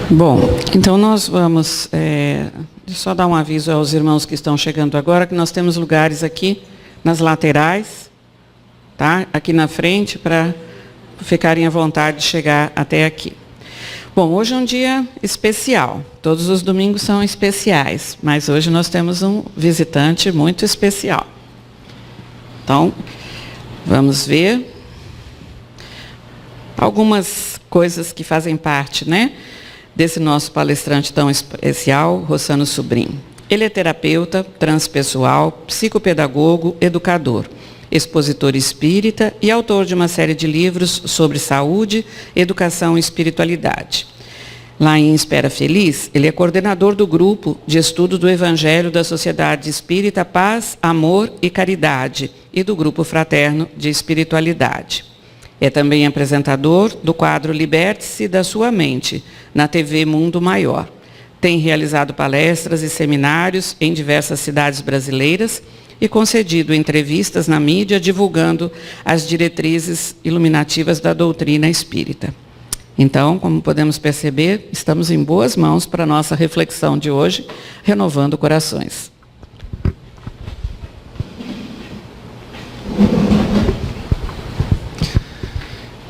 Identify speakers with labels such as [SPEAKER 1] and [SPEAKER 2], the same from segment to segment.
[SPEAKER 1] Bom, então nós vamos só dar um aviso aos irmãos que estão chegando agora, que nós temos lugares aqui nas laterais, tá? Aqui na frente, para ficarem à vontade de chegar até aqui. Bom, hoje é um dia especial. Todos os domingos são especiais, mas hoje nós temos um visitante muito especial. Então, vamos ver algumas coisas que fazem parte, né, desse nosso palestrante tão especial, Rossano Sobrinho. Ele é terapeuta, transpessoal, psicopedagogo, educador, expositor espírita e autor de uma série de livros sobre saúde, educação e espiritualidade. Lá em Espera Feliz, ele é coordenador do grupo de estudo do Evangelho da Sociedade Espírita Paz, Amor e Caridade e do grupo fraterno de espiritualidade. É também apresentador do quadro Liberte-se da Sua Mente, na TV Mundo Maior. Tem realizado palestras e seminários em diversas cidades brasileiras e concedido entrevistas na mídia divulgando as diretrizes iluminativas da doutrina espírita. Então, como podemos perceber, estamos em boas mãos para a nossa reflexão de hoje, renovando corações.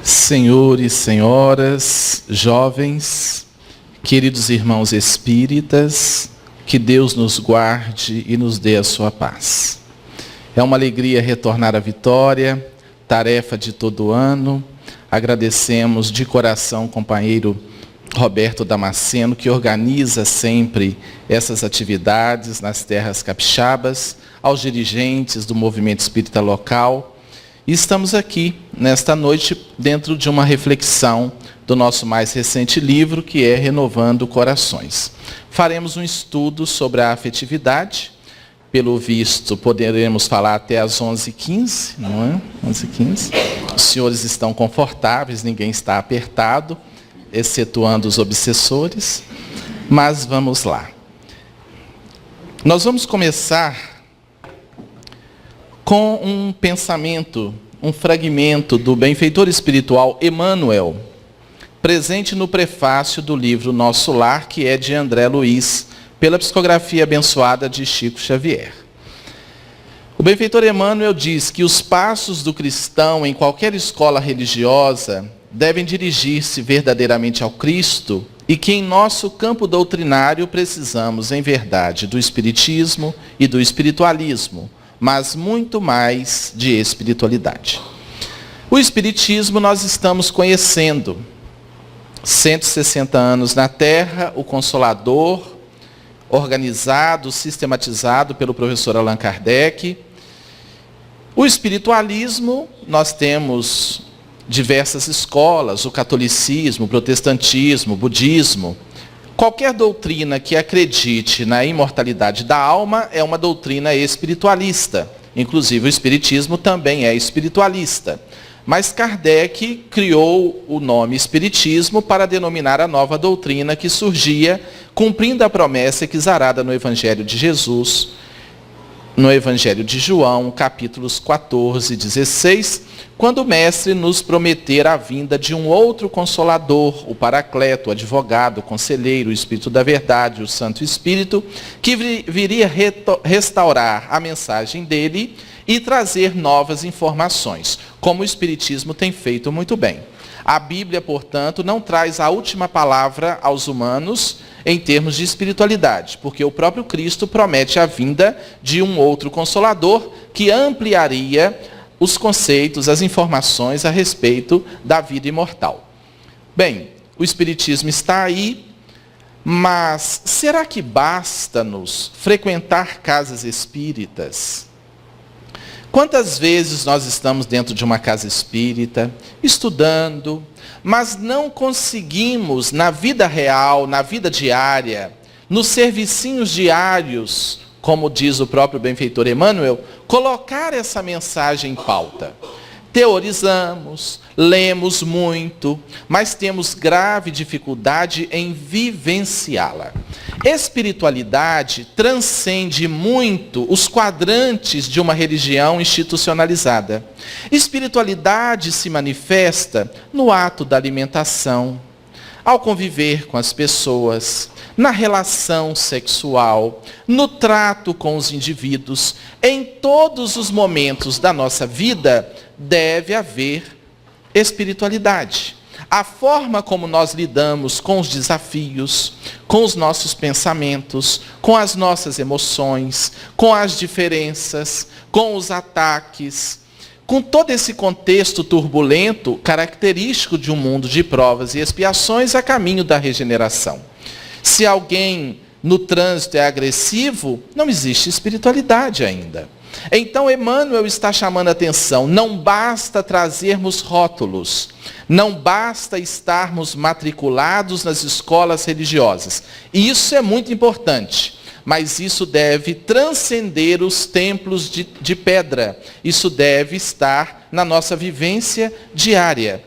[SPEAKER 2] Senhores, senhoras, jovens, queridos irmãos espíritas, que Deus nos guarde e nos dê a sua paz. É uma alegria retornar à Vitória, tarefa de todo ano. Agradecemos de coração o companheiro Roberto Damasceno, que organiza sempre essas atividades nas terras capixabas, aos dirigentes do movimento espírita local. E estamos aqui, nesta noite, dentro de uma reflexão do nosso mais recente livro, que é Renovando Corações. Faremos um estudo sobre a afetividade. Pelo visto, poderemos falar até às 11h15, não é? 11h15. Os senhores estão confortáveis, ninguém está apertado, excetuando os obsessores. Mas vamos lá. Nós vamos começar com um pensamento, um fragmento do benfeitor espiritual Emmanuel, presente no prefácio do livro Nosso Lar, que é de André Luiz, pela psicografia abençoada de Chico Xavier. O benfeitor Emmanuel diz que os passos do cristão em qualquer escola religiosa devem dirigir-se verdadeiramente ao Cristo e que em nosso campo doutrinário precisamos, em verdade, do espiritismo e do espiritualismo, mas muito mais de espiritualidade. O espiritismo nós estamos conhecendo. 160 anos na Terra, o Consolador, organizado, sistematizado pelo professor Allan Kardec. O espiritualismo, nós temos diversas escolas, o catolicismo, o protestantismo, o budismo. Qualquer doutrina que acredite na imortalidade da alma é uma doutrina espiritualista. Inclusive o espiritismo também é espiritualista. Mas Kardec criou o nome espiritismo para denominar a nova doutrina que surgia, cumprindo a promessa exarada no Evangelho de Jesus, no Evangelho de João, capítulos 14 e 16, quando o Mestre nos prometer a vinda de um outro Consolador, o Paracleto, o advogado, o conselheiro, o Espírito da Verdade, o Santo Espírito, que viria restaurar a mensagem dele e trazer novas informações, como o Espiritismo tem feito muito bem. A Bíblia, portanto, não traz a última palavra aos humanos em termos de espiritualidade, porque o próprio Cristo promete a vinda de um outro Consolador que ampliaria os conceitos, as informações a respeito da vida imortal. Bem, o Espiritismo está aí, mas será que basta-nos frequentar casas espíritas? Quantas vezes nós estamos dentro de uma casa espírita, estudando, mas não conseguimos, na vida real, na vida diária, nos servicinhos diários, como diz o próprio benfeitor Emmanuel, colocar essa mensagem em pauta. Teorizamos, lemos muito, mas temos grave dificuldade em vivenciá-la. Espiritualidade transcende muito os quadrantes de uma religião institucionalizada. Espiritualidade se manifesta no ato da alimentação. ao conviver com as pessoas, na relação sexual, no trato com os indivíduos, em todos os momentos da nossa vida, deve haver espiritualidade. A forma como nós lidamos com os desafios, com os nossos pensamentos, com as nossas emoções, com as diferenças, com os ataques, com todo esse contexto turbulento, característico de um mundo de provas e expiações a caminho da regeneração. Se alguém no trânsito é agressivo, não existe espiritualidade ainda. Então Emmanuel está chamando a atenção, não basta trazermos rótulos, não basta estarmos matriculados nas escolas religiosas. E isso é muito importante, mas isso deve transcender os templos de pedra. Isso deve estar na nossa vivência diária.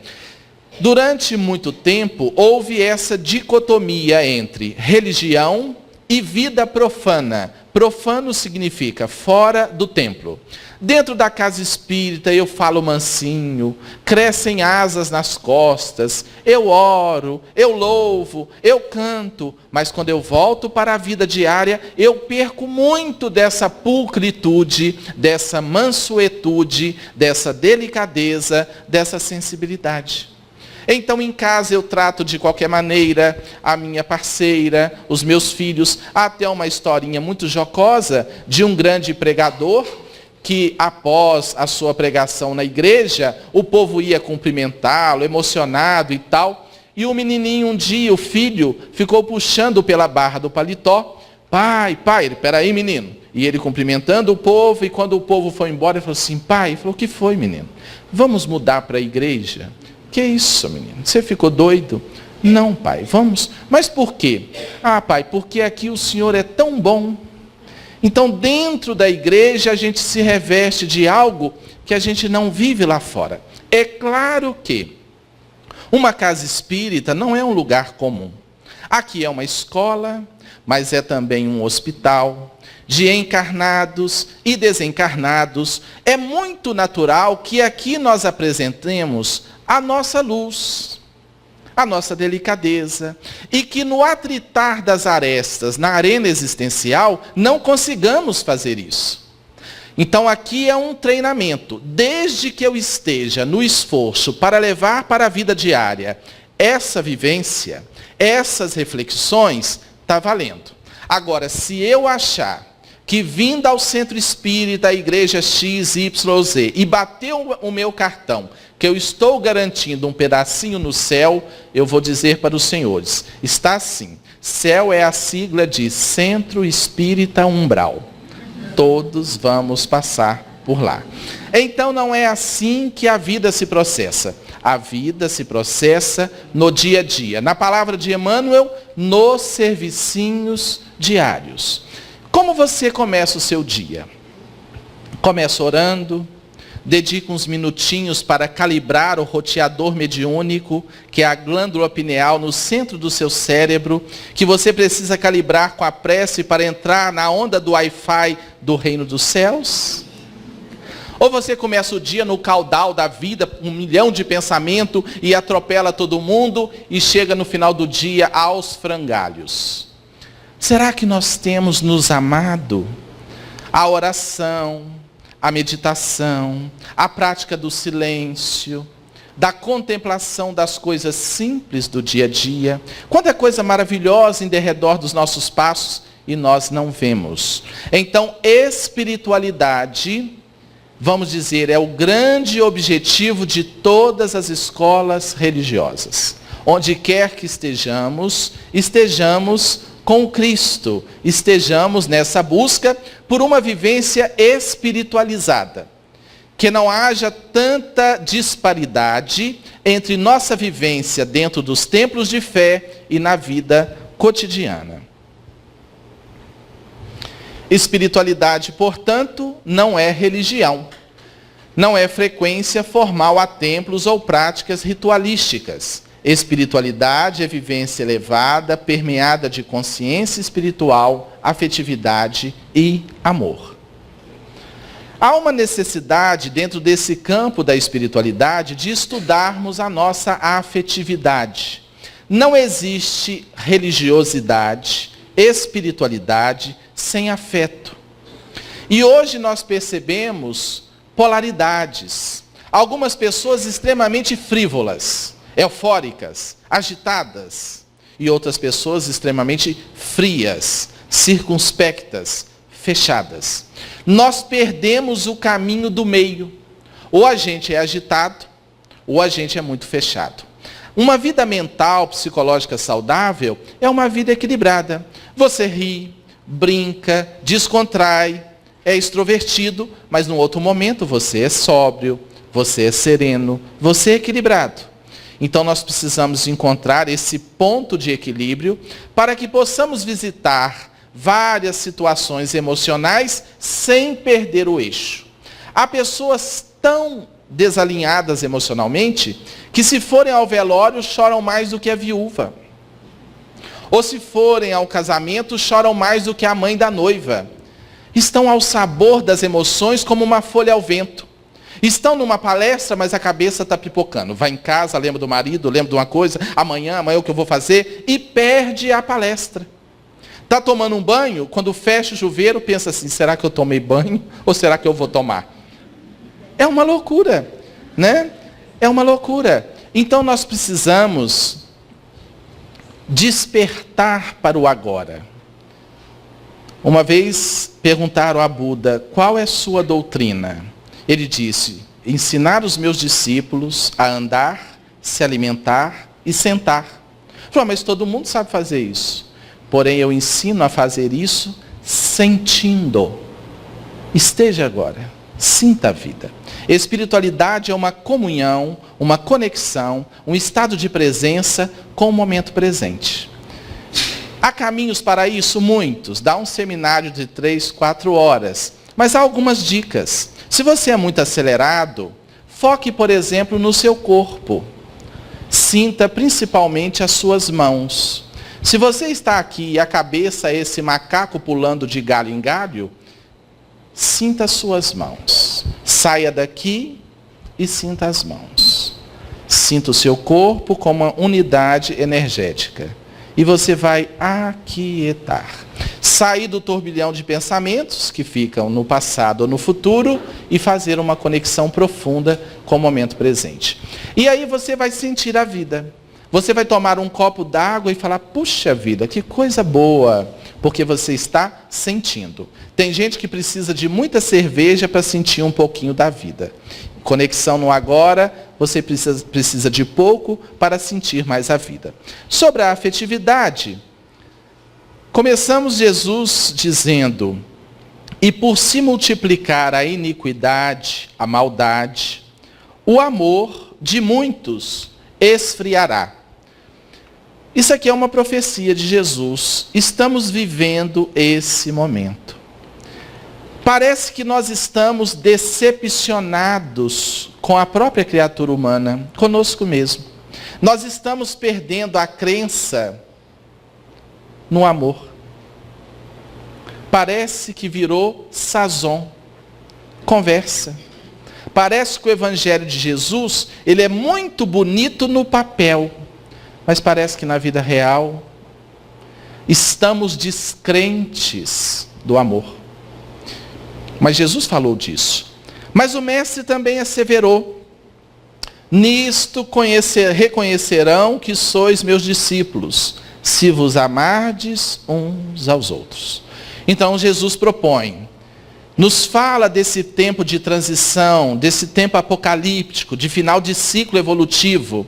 [SPEAKER 2] Durante muito tempo, houve essa dicotomia entre religião e vida profana. Profano significa fora do templo. Dentro da casa espírita eu falo mansinho, crescem asas nas costas, eu oro, eu louvo, eu canto, mas quando eu volto para a vida diária, eu perco muito dessa pulcritude, dessa mansuetude, dessa delicadeza, dessa sensibilidade. Então em casa eu trato de qualquer maneira a minha parceira, os meus filhos, até uma historinha muito jocosa de um grande pregador que após a sua pregação na igreja, o povo ia cumprimentá-lo, emocionado e tal, e o menininho um dia, o filho, ficou puxando pela barra do paletó, pai, peraí menino, e ele cumprimentando o povo, e quando o povo foi embora, ele falou assim, pai, ele falou, o que foi menino? Vamos mudar para a igreja? Que isso, menino? Você ficou doido? Não, pai, vamos. Mas por quê? Ah, pai, porque aqui o Senhor é tão bom. Então, dentro da igreja, a gente se reveste de algo que a gente não vive lá fora. É claro que uma casa espírita não é um lugar comum. Aqui é uma escola, mas é também um hospital de encarnados e desencarnados. É muito natural que aqui nós apresentemos a nossa luz, a nossa delicadeza, e que no atritar das arestas na arena existencial não consigamos fazer isso. Então aqui é um treinamento, desde que eu esteja no esforço para levar para a vida diária essa vivência, essas reflexões, está valendo. Agora, se eu achar que vindo ao centro espírita, a igreja XYZ, e bateu o meu cartão, que eu estou garantindo um pedacinho no céu, eu vou dizer para os senhores, está assim, céu é a sigla de Centro Espírita Umbral. Todos vamos passar por lá. Então não é assim que a vida se processa. A vida se processa no dia a dia. Na palavra de Emmanuel, nos servicinhos diários. Como você começa o seu dia? Começa orando, dedica uns minutinhos para calibrar o roteador mediúnico, que é a glândula pineal no centro do seu cérebro, que você precisa calibrar com a prece para entrar na onda do Wi-Fi do reino dos céus? Ou você começa o dia no caudal da vida, 1 milhão de pensamento, e atropela todo mundo, e chega no final do dia aos frangalhos? Será que nós temos nos amado? A oração, a meditação, a prática do silêncio, da contemplação das coisas simples do dia a dia. Quanta coisa maravilhosa em derredor dos nossos passos e nós não vemos. Então, espiritualidade, vamos dizer, é o grande objetivo de todas as escolas religiosas. Onde quer que estejamos, estejamos com Cristo, estejamos nessa busca por uma vivência espiritualizada. Que não haja tanta disparidade entre nossa vivência dentro dos templos de fé e na vida cotidiana. Espiritualidade, portanto, não é religião. Não é frequência formal a templos ou práticas ritualísticas. Espiritualidade é vivência elevada, permeada de consciência espiritual, afetividade e amor. Há uma necessidade, dentro desse campo da espiritualidade, de estudarmos a nossa afetividade. Não existe religiosidade, espiritualidade sem afeto. E hoje nós percebemos polaridades. Algumas pessoas extremamente frívolas, eufóricas, agitadas. E outras pessoas extremamente frias, circunspectas, fechadas. Nós perdemos o caminho do meio. Ou a gente é agitado, ou a gente é muito fechado. Uma vida mental, psicológica saudável é uma vida equilibrada. Você ri, brinca, descontrai, é extrovertido, mas num outro momento você é sóbrio, você é sereno, você é equilibrado. Então nós precisamos encontrar esse ponto de equilíbrio para que possamos visitar várias situações emocionais sem perder o eixo. Há pessoas tão desalinhadas emocionalmente que, se forem ao velório, choram mais do que a viúva. Ou se forem ao casamento, choram mais do que a mãe da noiva. Estão ao sabor das emoções como uma folha ao vento. Estão numa palestra, mas a cabeça está pipocando. Vai em casa, lembra do marido, lembra de uma coisa, amanhã o que eu vou fazer, e perde a palestra. Está tomando um banho, quando fecha o chuveiro, pensa assim, será que eu tomei banho ou será que eu vou tomar? É uma loucura, né? É uma loucura. Então nós precisamos despertar para o agora. Uma vez perguntaram a Buda, qual é sua doutrina? Ele disse, ensinar os meus discípulos a andar, se alimentar e sentar. Falou, mas todo mundo sabe fazer isso. Porém, eu ensino a fazer isso sentindo. Esteja agora, sinta a vida. Espiritualidade é uma comunhão, uma conexão, um estado de presença com o momento presente. Há caminhos para isso? Muitos. Dá um seminário de 3, 4 horas. Mas há algumas dicas. Se você é muito acelerado, foque, por exemplo, no seu corpo. Sinta principalmente as suas mãos. Se você está aqui e a cabeça é esse macaco pulando de galho em galho, sinta as suas mãos. Saia daqui e sinta as mãos. Sinta o seu corpo como uma unidade energética. E você vai aquietar. Sair do turbilhão de pensamentos que ficam no passado ou no futuro e fazer uma conexão profunda com o momento presente. E aí você vai sentir a vida. Você vai tomar um copo d'água e falar, puxa vida, que coisa boa, porque você está sentindo. Tem gente que precisa de muita cerveja para sentir um pouquinho da vida. Conexão no agora, você precisa de pouco para sentir mais a vida. Sobre a afetividade, começamos Jesus dizendo, e por se multiplicar a iniquidade, a maldade, o amor de muitos esfriará. Isso aqui é uma profecia de Jesus. Estamos vivendo esse momento. Parece que nós estamos decepcionados com a própria criatura humana, conosco mesmo. Nós estamos perdendo a crença no amor. Parece que virou sazon, conversa. Parece que o Evangelho de Jesus, ele é muito bonito no papel, mas parece que na vida real estamos descrentes do amor. Mas Jesus falou disso. Mas o Mestre também asseverou, nisto reconhecerão que sois meus discípulos, se vos amardes uns aos outros. Então Jesus propõe, nos fala desse tempo de transição, desse tempo apocalíptico, de final de ciclo evolutivo,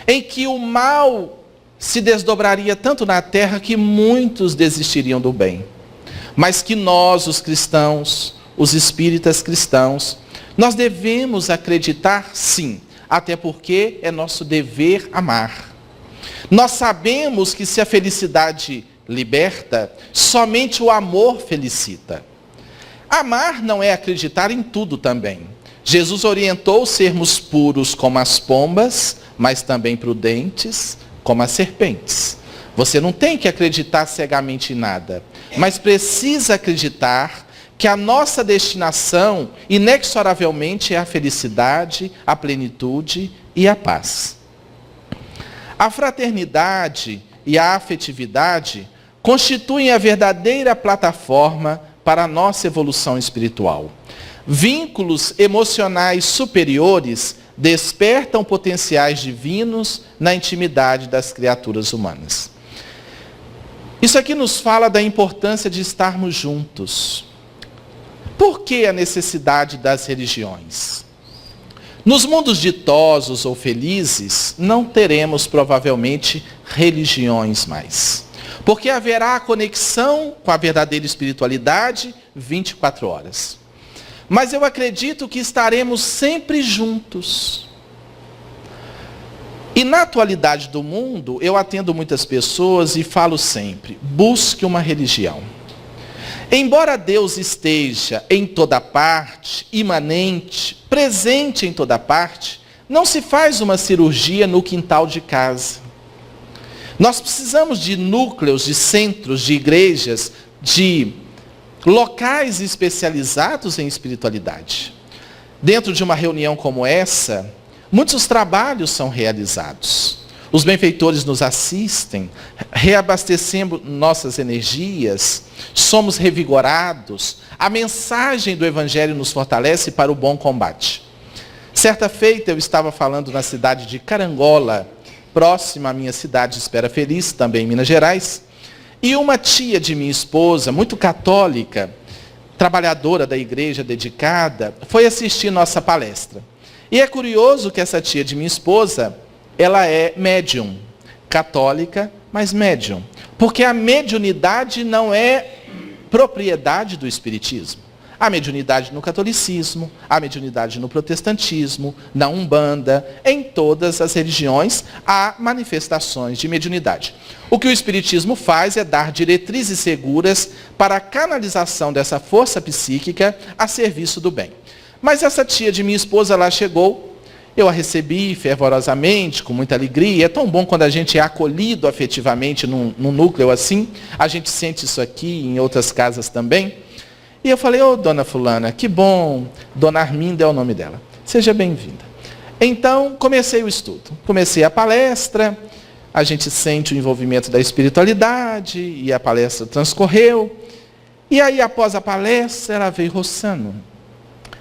[SPEAKER 2] em que o mal se desdobraria tanto na terra que muitos desistiriam do bem. Mas que nós, os cristãos, os espíritas cristãos, nós devemos acreditar sim, até porque é nosso dever amar. Nós sabemos que se a felicidade liberta, somente o amor felicita. Amar não é acreditar em tudo também. Jesus orientou sermos puros como as pombas, mas também prudentes como as serpentes. Você não tem que acreditar cegamente em nada, mas precisa acreditar que a nossa destinação, inexoravelmente, é a felicidade, a plenitude e a paz. A fraternidade e a afetividade constituem a verdadeira plataforma para a nossa evolução espiritual. Vínculos emocionais superiores despertam potenciais divinos na intimidade das criaturas humanas. Isso aqui nos fala da importância de estarmos juntos. Por que a necessidade das religiões? Nos mundos ditosos ou felizes, não teremos provavelmente religiões mais. Porque haverá a conexão com a verdadeira espiritualidade 24 horas. Mas eu acredito que estaremos sempre juntos. E na atualidade do mundo, eu atendo muitas pessoas e falo sempre, busque uma religião. Embora Deus esteja em toda parte, imanente, presente em toda parte, não se faz uma cirurgia no quintal de casa. Nós precisamos de núcleos, de centros, de igrejas, de locais especializados em espiritualidade. Dentro de uma reunião como essa, muitos trabalhos são realizados. Os benfeitores nos assistem, reabastecendo nossas energias, somos revigorados, a mensagem do Evangelho nos fortalece para o bom combate. Certa feita eu estava falando na cidade de Carangola, próxima à minha cidade de Espera Feliz, também em Minas Gerais, e uma tia de minha esposa, muito católica, trabalhadora da igreja, dedicada, foi assistir nossa palestra. E é curioso que essa tia de minha esposa, ela é médium, católica, mas médium. Porque a mediunidade não é propriedade do espiritismo. Há mediunidade no catolicismo, há mediunidade no protestantismo, na Umbanda, em todas as religiões há manifestações de mediunidade. O que o espiritismo faz é dar diretrizes seguras para a canalização dessa força psíquica a serviço do bem. Mas essa tia de minha esposa lá chegou, eu a recebi fervorosamente, com muita alegria. É tão bom quando a gente é acolhido afetivamente num núcleo assim. A gente sente isso aqui em outras casas também. E eu falei, ô dona fulana, que bom. Dona Arminda é o nome dela. Seja bem-vinda. Então, comecei o estudo. Comecei a palestra. A gente sente o envolvimento da espiritualidade. E a palestra transcorreu. E aí, após a palestra, ela veio, Rossano,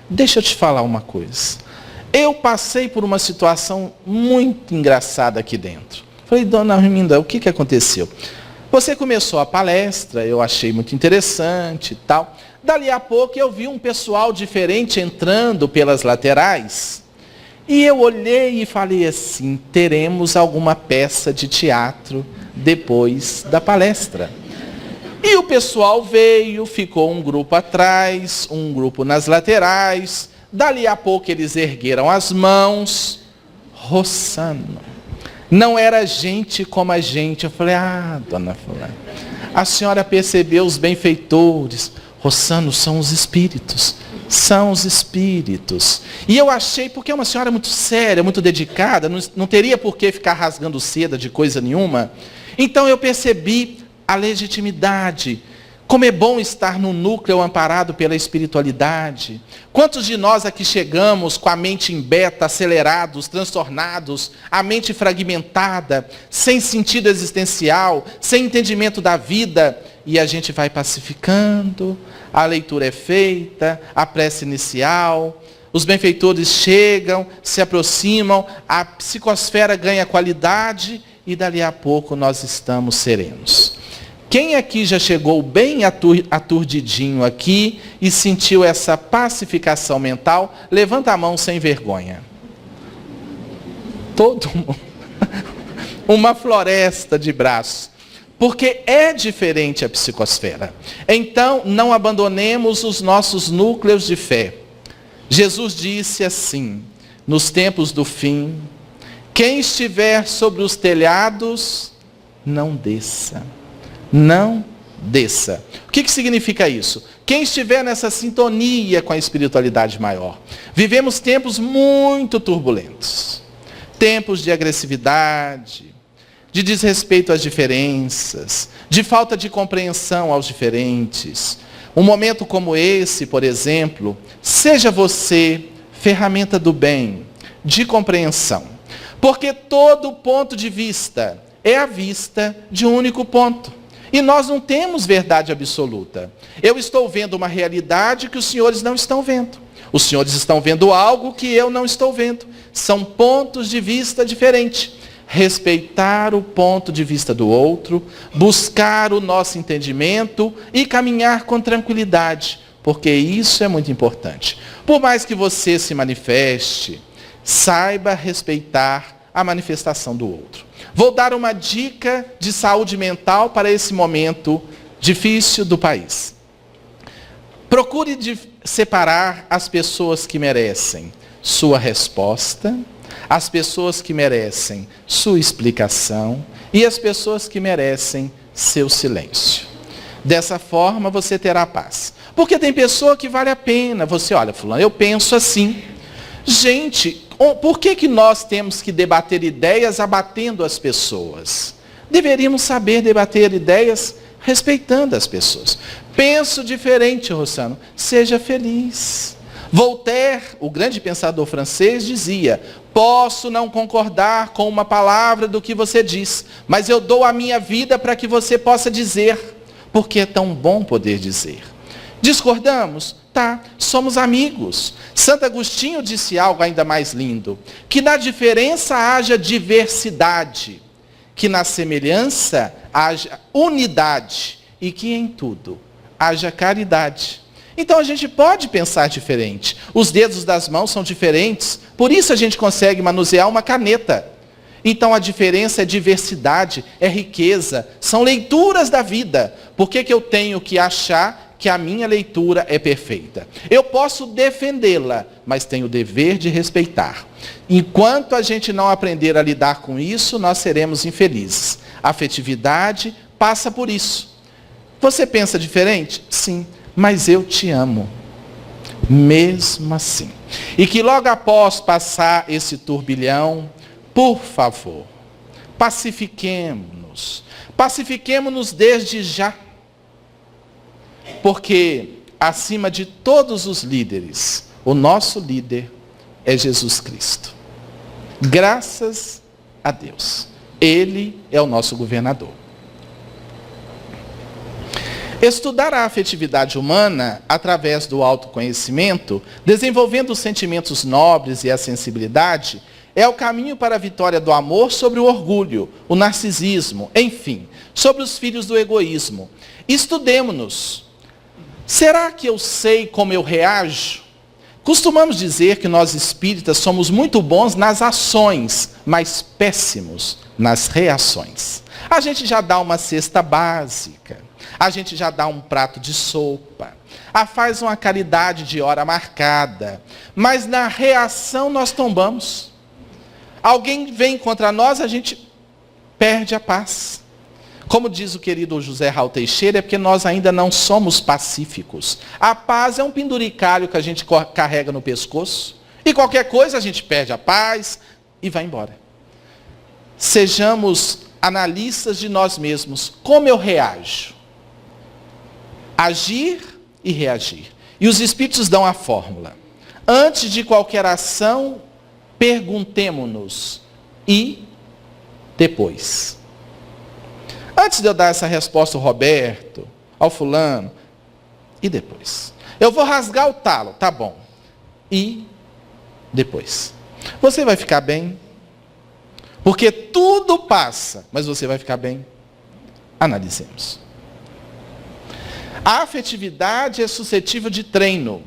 [SPEAKER 2] deixa eu te falar uma coisa. Eu passei por uma situação muito engraçada aqui dentro. Falei, dona Arminda, o que aconteceu? Você começou a palestra, eu achei muito interessante e tal. Dali a pouco eu vi um pessoal diferente entrando pelas laterais. E eu olhei e falei assim, teremos alguma peça de teatro depois da palestra. E o pessoal veio, ficou um grupo atrás, um grupo nas laterais. Dali a pouco eles ergueram as mãos. Rossano. Não era gente como a gente. Eu falei, dona fulana, a senhora percebeu os benfeitores. Rossano, são os espíritos. São os espíritos. E eu achei, porque é uma senhora muito séria, muito dedicada, não teria por que ficar rasgando seda de coisa nenhuma. Então eu percebi a legitimidade. Como é bom estar no núcleo amparado pela espiritualidade. Quantos de nós aqui chegamos com a mente em beta, acelerados, transtornados, a mente fragmentada, sem sentido existencial, sem entendimento da vida, e a gente vai pacificando, a leitura é feita, a prece inicial, os benfeitores chegam, se aproximam, a psicosfera ganha qualidade e dali a pouco nós estamos serenos. Quem aqui já chegou bem aturdidinho aqui e sentiu essa pacificação mental? Levanta a mão sem vergonha. Todo mundo. Uma floresta de braços. Porque é diferente a psicosfera. Então, não abandonemos os nossos núcleos de fé. Jesus disse assim, nos tempos do fim, quem estiver sobre os telhados, não desça. Não desça. O que significa isso? Quem estiver nessa sintonia com a espiritualidade maior. Vivemos tempos muito turbulentos. Tempos de agressividade, de desrespeito às diferenças, de falta de compreensão aos diferentes. Um momento como esse, por exemplo, seja você ferramenta do bem, de compreensão. Porque todo ponto de vista é a vista de um único ponto. E nós não temos verdade absoluta. Eu estou vendo uma realidade que os senhores não estão vendo. Os senhores estão vendo algo que eu não estou vendo. São pontos de vista diferentes. Respeitar o ponto de vista do outro, buscar o nosso entendimento e caminhar com tranquilidade, porque isso é muito importante. Por mais que você se manifeste, saiba respeitar a manifestação do outro. Vou dar uma dica de saúde mental para esse momento difícil do país. Procure separar as pessoas que merecem sua resposta, as pessoas que merecem sua explicação e as pessoas que merecem seu silêncio. Dessa forma você terá paz. Porque tem pessoa que vale a pena. Você olha, fulano, eu penso assim. Gente, por que nós temos que debater ideias abatendo as pessoas? Deveríamos saber debater ideias respeitando as pessoas. Penso diferente, Rossano. Seja feliz. Voltaire, o grande pensador francês, dizia: posso não concordar com uma palavra do que você diz, mas eu dou a minha vida para que você possa dizer, porque é tão bom poder dizer. Discordamos? Tá, somos amigos. Santo Agostinho disse algo ainda mais lindo: que na diferença haja diversidade, que na semelhança haja unidade e que em tudo haja caridade. Então a gente pode pensar diferente. Os dedos das mãos são diferentes, por isso a gente consegue manusear uma caneta. Então a diferença é diversidade, é riqueza, são leituras da vida. Por que eu tenho que achar que a minha leitura é perfeita? Eu posso defendê-la, mas tenho o dever de respeitar. Enquanto a gente não aprender a lidar com isso, nós seremos infelizes. A afetividade passa por isso. Você pensa diferente? Sim. Mas eu te amo, mesmo assim. E que logo após passar esse turbilhão, por favor, pacifiquemo-nos. Pacifiquemo-nos desde já. Porque, acima de todos os líderes, o nosso líder é Jesus Cristo. Graças a Deus. Ele é o nosso governador. Estudar a afetividade humana através do autoconhecimento, desenvolvendo os sentimentos nobres e a sensibilidade, é o caminho para a vitória do amor sobre o orgulho, o narcisismo, enfim, sobre os filhos do egoísmo. Estudemo-nos. Será que eu sei como eu reajo? Costumamos dizer que nós espíritas somos muito bons nas ações, mas péssimos nas reações. A gente já dá uma cesta básica. A gente já dá um prato de sopa, faz uma caridade de hora marcada, mas na reação nós tombamos. Alguém vem contra nós, a gente perde a paz. Como diz o querido José Raul Teixeira, é porque nós ainda não somos pacíficos. A paz é um penduricalho que a gente carrega no pescoço, e qualquer coisa a gente perde a paz e vai embora. Sejamos analistas de nós mesmos. Como eu reajo? Agir e reagir. E os Espíritos dão a fórmula. Antes de qualquer ação, perguntemo-nos. E depois. Antes de eu dar essa resposta ao Roberto, ao fulano, e depois? Eu vou rasgar o talo, tá bom. E depois? Você vai ficar bem? Porque tudo passa, mas você vai ficar bem? Analisemos. A afetividade é suscetível de treino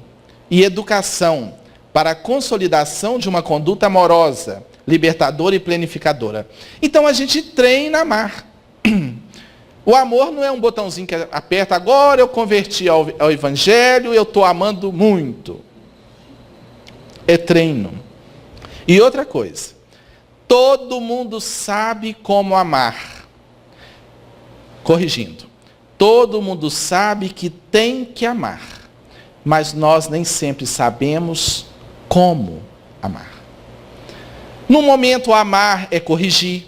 [SPEAKER 2] e educação para a consolidação de uma conduta amorosa, libertadora e planificadora. Então a gente treina a amar. O amor não é um botãozinho que aperta, agora eu converti ao Evangelho, eu estou amando muito. É treino. E outra coisa, todo mundo sabe como amar. Corrigindo. Todo mundo sabe que tem que amar, mas nós nem sempre sabemos como amar. No momento, amar é corrigir.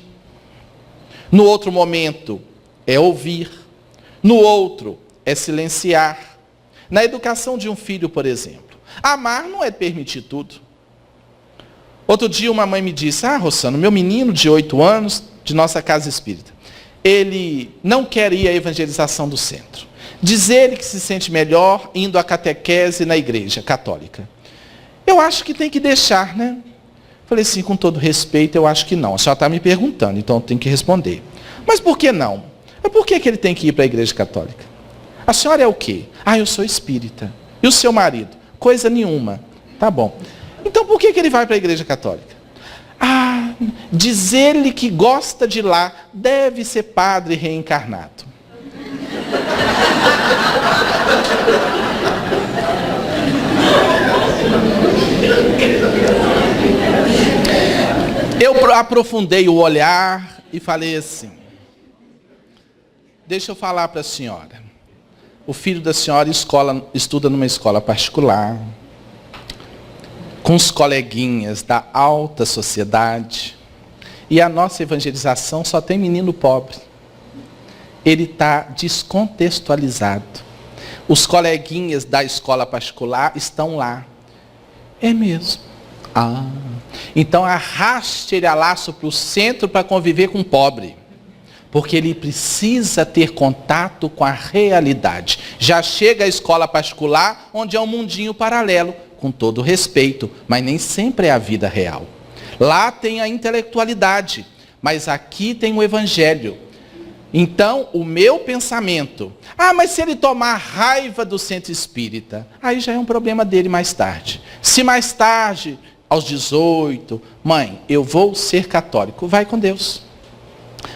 [SPEAKER 2] No outro momento, é ouvir. No outro, é silenciar. Na educação de um filho, por exemplo, amar não é permitir tudo. Outro dia uma mãe me disse, Rossano, meu menino de 8 anos, de nossa casa espírita, ele não quer ir à evangelização do centro. Diz ele que se sente melhor indo à catequese na igreja católica. Eu acho que tem que deixar, né? Falei assim, com todo respeito, eu acho que não. A senhora está me perguntando, então eu tenho que responder. Mas por que não? Por que ele tem que ir para a igreja católica? A senhora é o quê? Eu sou espírita. E o seu marido? Coisa nenhuma. Tá bom. Então por que ele vai para a igreja católica? Diz ele que gosta de lá, deve ser padre reencarnado. Eu aprofundei o olhar e falei assim, deixa eu falar para a senhora. O filho da senhora estuda numa escola particular, com os coleguinhas da alta sociedade, e a nossa evangelização só tem menino pobre. Ele está descontextualizado. Os coleguinhas da escola particular estão lá. É mesmo. Então arraste ele a laço para o centro para conviver com o pobre. Porque ele precisa ter contato com a realidade. Já chega à escola particular, onde é um mundinho paralelo, com todo respeito, mas nem sempre é a vida real. Lá tem a intelectualidade, mas aqui tem o evangelho. Então, o meu pensamento, mas se ele tomar raiva do centro espírita, aí já é um problema dele mais tarde. Se mais tarde, aos 18, mãe, eu vou ser católico, vai com Deus.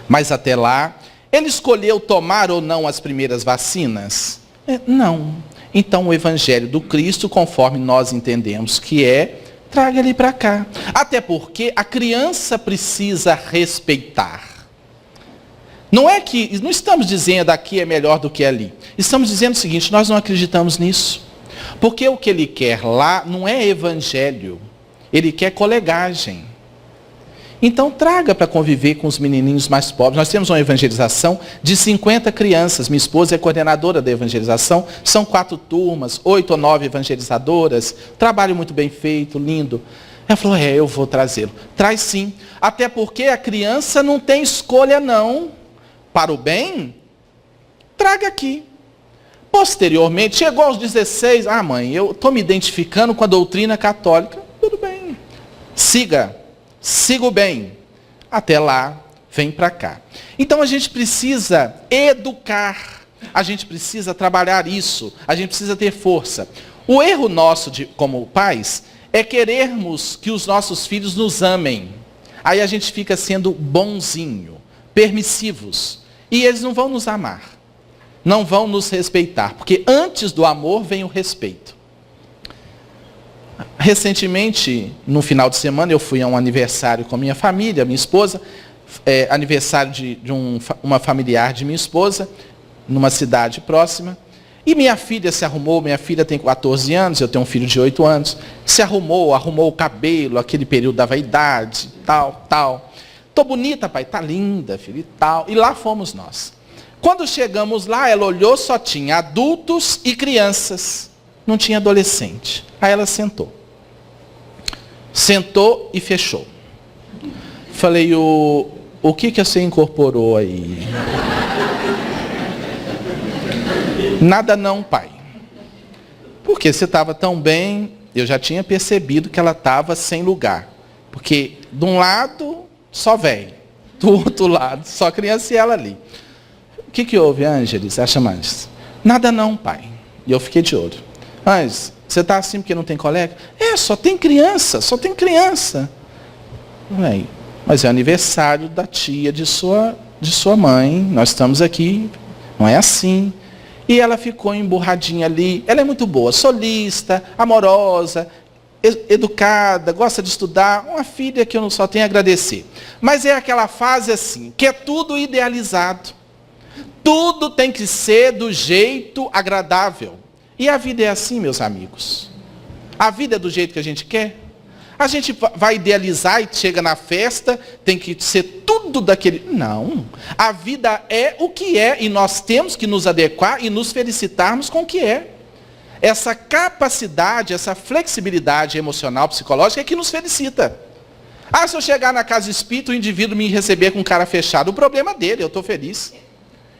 [SPEAKER 2] Mas até lá, ele escolheu tomar ou não as primeiras vacinas? Não. Então o evangelho do Cristo, conforme nós entendemos que é, traga ele para cá. Até porque a criança precisa respeitar. Não estamos dizendo aqui é melhor do que ali. Estamos dizendo o seguinte, nós não acreditamos nisso. Porque o que ele quer lá não é evangelho. Ele quer colegagem. Então traga para conviver com os menininhos mais pobres. Nós temos uma evangelização de 50 crianças. Minha esposa é coordenadora da evangelização. São 4 turmas, 8 ou 9 evangelizadoras. Trabalho muito bem feito, lindo. Ela falou, eu vou trazê-lo. Traz sim. Até porque a criança não tem escolha não. Para o bem, traga aqui. Posteriormente, chegou aos 16. Mãe, eu estou me identificando com a doutrina católica. Tudo bem. Siga o bem. Até lá, vem para cá. Então a gente precisa educar. A gente precisa trabalhar isso. A gente precisa ter força. O erro nosso, como pais, é querermos que os nossos filhos nos amem. Aí a gente fica sendo bonzinho, permissivos. E eles não vão nos amar. Não vão nos respeitar. Porque antes do amor vem o respeito. Recentemente, no final de semana, eu fui a um aniversário com a minha família, minha esposa, aniversário de uma familiar de minha esposa, numa cidade próxima, e minha filha se arrumou, minha filha tem 14 anos, eu tenho um filho de 8 anos, se arrumou o cabelo, aquele período da vaidade, tal. Tô bonita, pai, tá linda, filho, e tal. E lá fomos nós. Quando chegamos lá, ela olhou, só tinha adultos e crianças, não tinha adolescente. Aí ela sentou. Sentou e fechou. Falei, o que você incorporou aí? Nada não, pai. Porque você estava tão bem, eu já tinha percebido que ela estava sem lugar. Porque de um lado, só velho. Do outro lado, só criança e ela ali. O que houve, Ângeles? Ela chama Ângeles. Nada não, pai. E eu fiquei de olho. Ângeles, você está assim porque não tem colega? Só tem criança. Mas é aniversário da tia de sua mãe. Nós estamos aqui. Não é assim. E ela ficou emburradinha ali. Ela é muito boa, solista, amorosa, educada, gosta de estudar. Uma filha que eu só tenho a agradecer. Mas é aquela fase assim, que é tudo idealizado. Tudo tem que ser do jeito agradável. E a vida é assim, meus amigos. A vida é do jeito que a gente quer. A gente vai idealizar e chega na festa, tem que ser tudo daquele... Não. A vida é o que é e nós temos que nos adequar e nos felicitarmos com o que é. Essa capacidade, essa flexibilidade emocional, psicológica é que nos felicita. Ah, se eu chegar na casa espírita, o indivíduo me receber com cara fechada, o problema dele, eu estou feliz.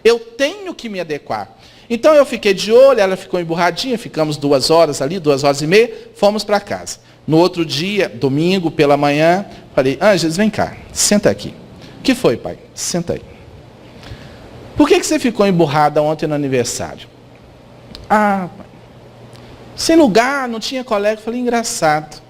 [SPEAKER 2] Eu tenho que me adequar. Então eu fiquei de olho, ela ficou emburradinha, ficamos 2 horas ali, 2h30, fomos para casa. No outro dia, domingo, pela manhã, falei, Ângeles, vem cá, senta aqui. O que foi, pai? Senta aí. Por que você ficou emburrada ontem no aniversário? Ah, pai, sem lugar, não tinha colega. Eu falei, engraçado.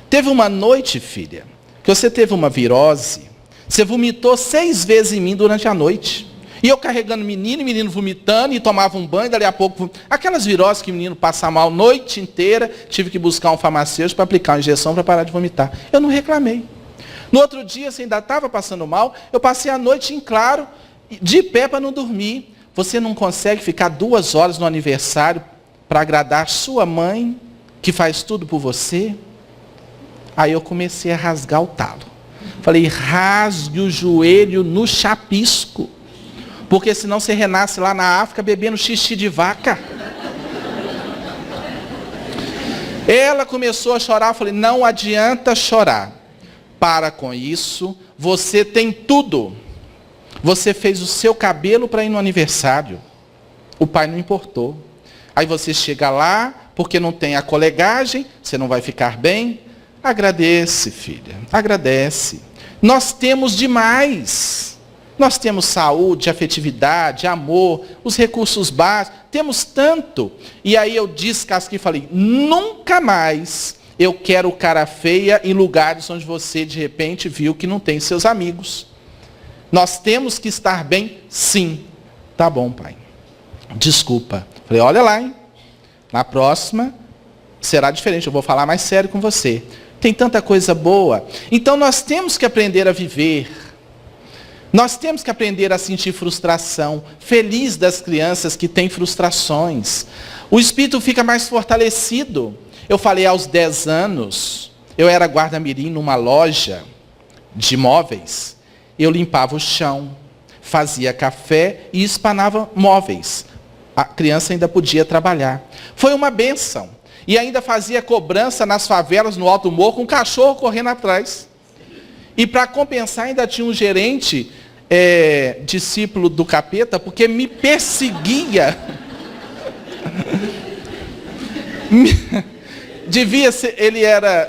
[SPEAKER 2] Teve uma noite, filha, que você teve uma virose, você vomitou 6 vezes em mim durante a noite. E eu carregando menino vomitando, e tomava um banho, dali a pouco... Aquelas viroses que o menino passa mal a noite inteira, tive que buscar um farmacêutico para aplicar uma injeção para parar de vomitar. Eu não reclamei. No outro dia, você ainda estava passando mal, eu passei a noite em claro, de pé para não dormir. Você não consegue ficar 2 horas no aniversário para agradar sua mãe, que faz tudo por você? Aí eu comecei a rasgar o talo. Falei, rasgue o joelho no chapisco. Porque senão você renasce lá na África bebendo xixi de vaca. Ela começou a chorar, eu falei, não adianta chorar. Para com isso, você tem tudo. Você fez o seu cabelo para ir no aniversário. O pai não importou. Aí você chega lá, porque não tem a colegagem, você não vai ficar bem. Agradece, filha, agradece. Nós temos demais. Nós temos saúde, afetividade, amor, os recursos básicos, temos tanto. E aí eu descasquei e falei, nunca mais eu quero cara feia em lugares onde você de repente viu que não tem seus amigos. Nós temos que estar bem, sim. Tá bom, pai. Desculpa. Falei, olha lá, hein? Na próxima será diferente, eu vou falar mais sério com você. Tem tanta coisa boa. Então nós temos que aprender a viver. Nós temos que aprender a sentir frustração. Feliz das crianças que têm frustrações. O espírito fica mais fortalecido. Eu falei, aos 10 anos, eu era guarda-mirim numa loja de móveis. Eu limpava o chão, fazia café e espanava móveis. A criança ainda podia trabalhar. Foi uma bênção. E ainda fazia cobrança nas favelas, no alto morro, com um cachorro correndo atrás. E para compensar, ainda tinha um gerente, discípulo do capeta, porque me perseguia. Devia ser, ele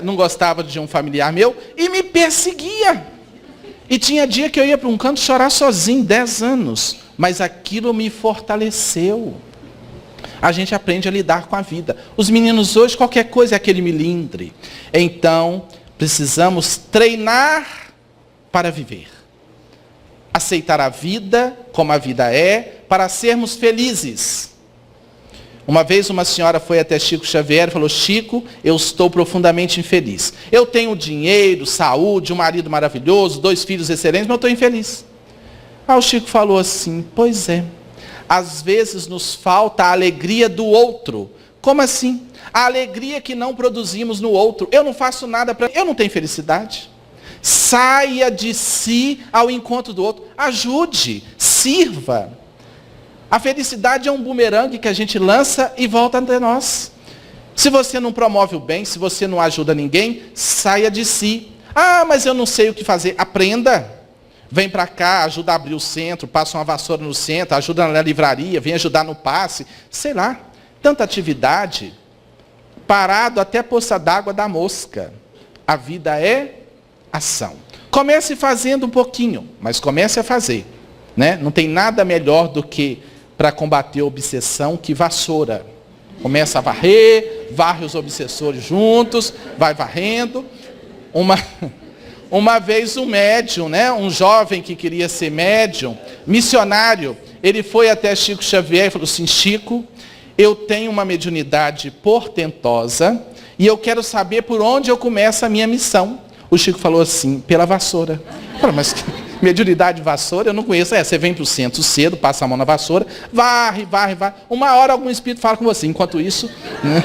[SPEAKER 2] não gostava de um familiar meu, e me perseguia. E tinha dia que eu ia para um canto chorar sozinho, 10 anos. Mas aquilo me fortaleceu. A gente aprende a lidar com a vida. Os meninos hoje, qualquer coisa é aquele milindre. Então, precisamos treinar para viver. Aceitar a vida como a vida é, para sermos felizes. Uma vez uma senhora foi até Chico Xavier e falou, Chico, eu estou profundamente infeliz. Eu tenho dinheiro, saúde, um marido maravilhoso, 2 filhos excelentes, mas eu estou infeliz. Aí o Chico falou assim, pois é, às vezes nos falta a alegria do outro. Como assim? A alegria que não produzimos no outro. Eu não faço nada para... Eu não tenho felicidade. Saia de si ao encontro do outro. Ajude, sirva. A felicidade é um bumerangue que a gente lança e volta até nós. Se você não promove o bem, se você não ajuda ninguém, saia de si. Ah, mas eu não sei o que fazer. Aprenda. Vem para cá, ajuda a abrir o centro, passa uma vassoura no centro, ajuda na livraria, vem ajudar no passe. Sei lá, tanta atividade. Parado até a poça d'água da mosca. A vida é ação. Comece fazendo um pouquinho, mas comece a fazer. Né? Não tem nada melhor do que para combater a obsessão que vassoura. Começa a varrer, varre os obsessores juntos, vai varrendo. Uma vez um médium, né? Um jovem que queria ser médium, missionário, ele foi até Chico Xavier e falou assim, Chico, eu tenho uma mediunidade portentosa e eu quero saber por onde eu começo a minha missão. O Chico falou assim, pela vassoura. Eu falei, mas mediunidade de vassoura eu não conheço. Você vem para o centro cedo, passa a mão na vassoura, varre. Uma hora algum espírito fala com você. Enquanto isso... Né?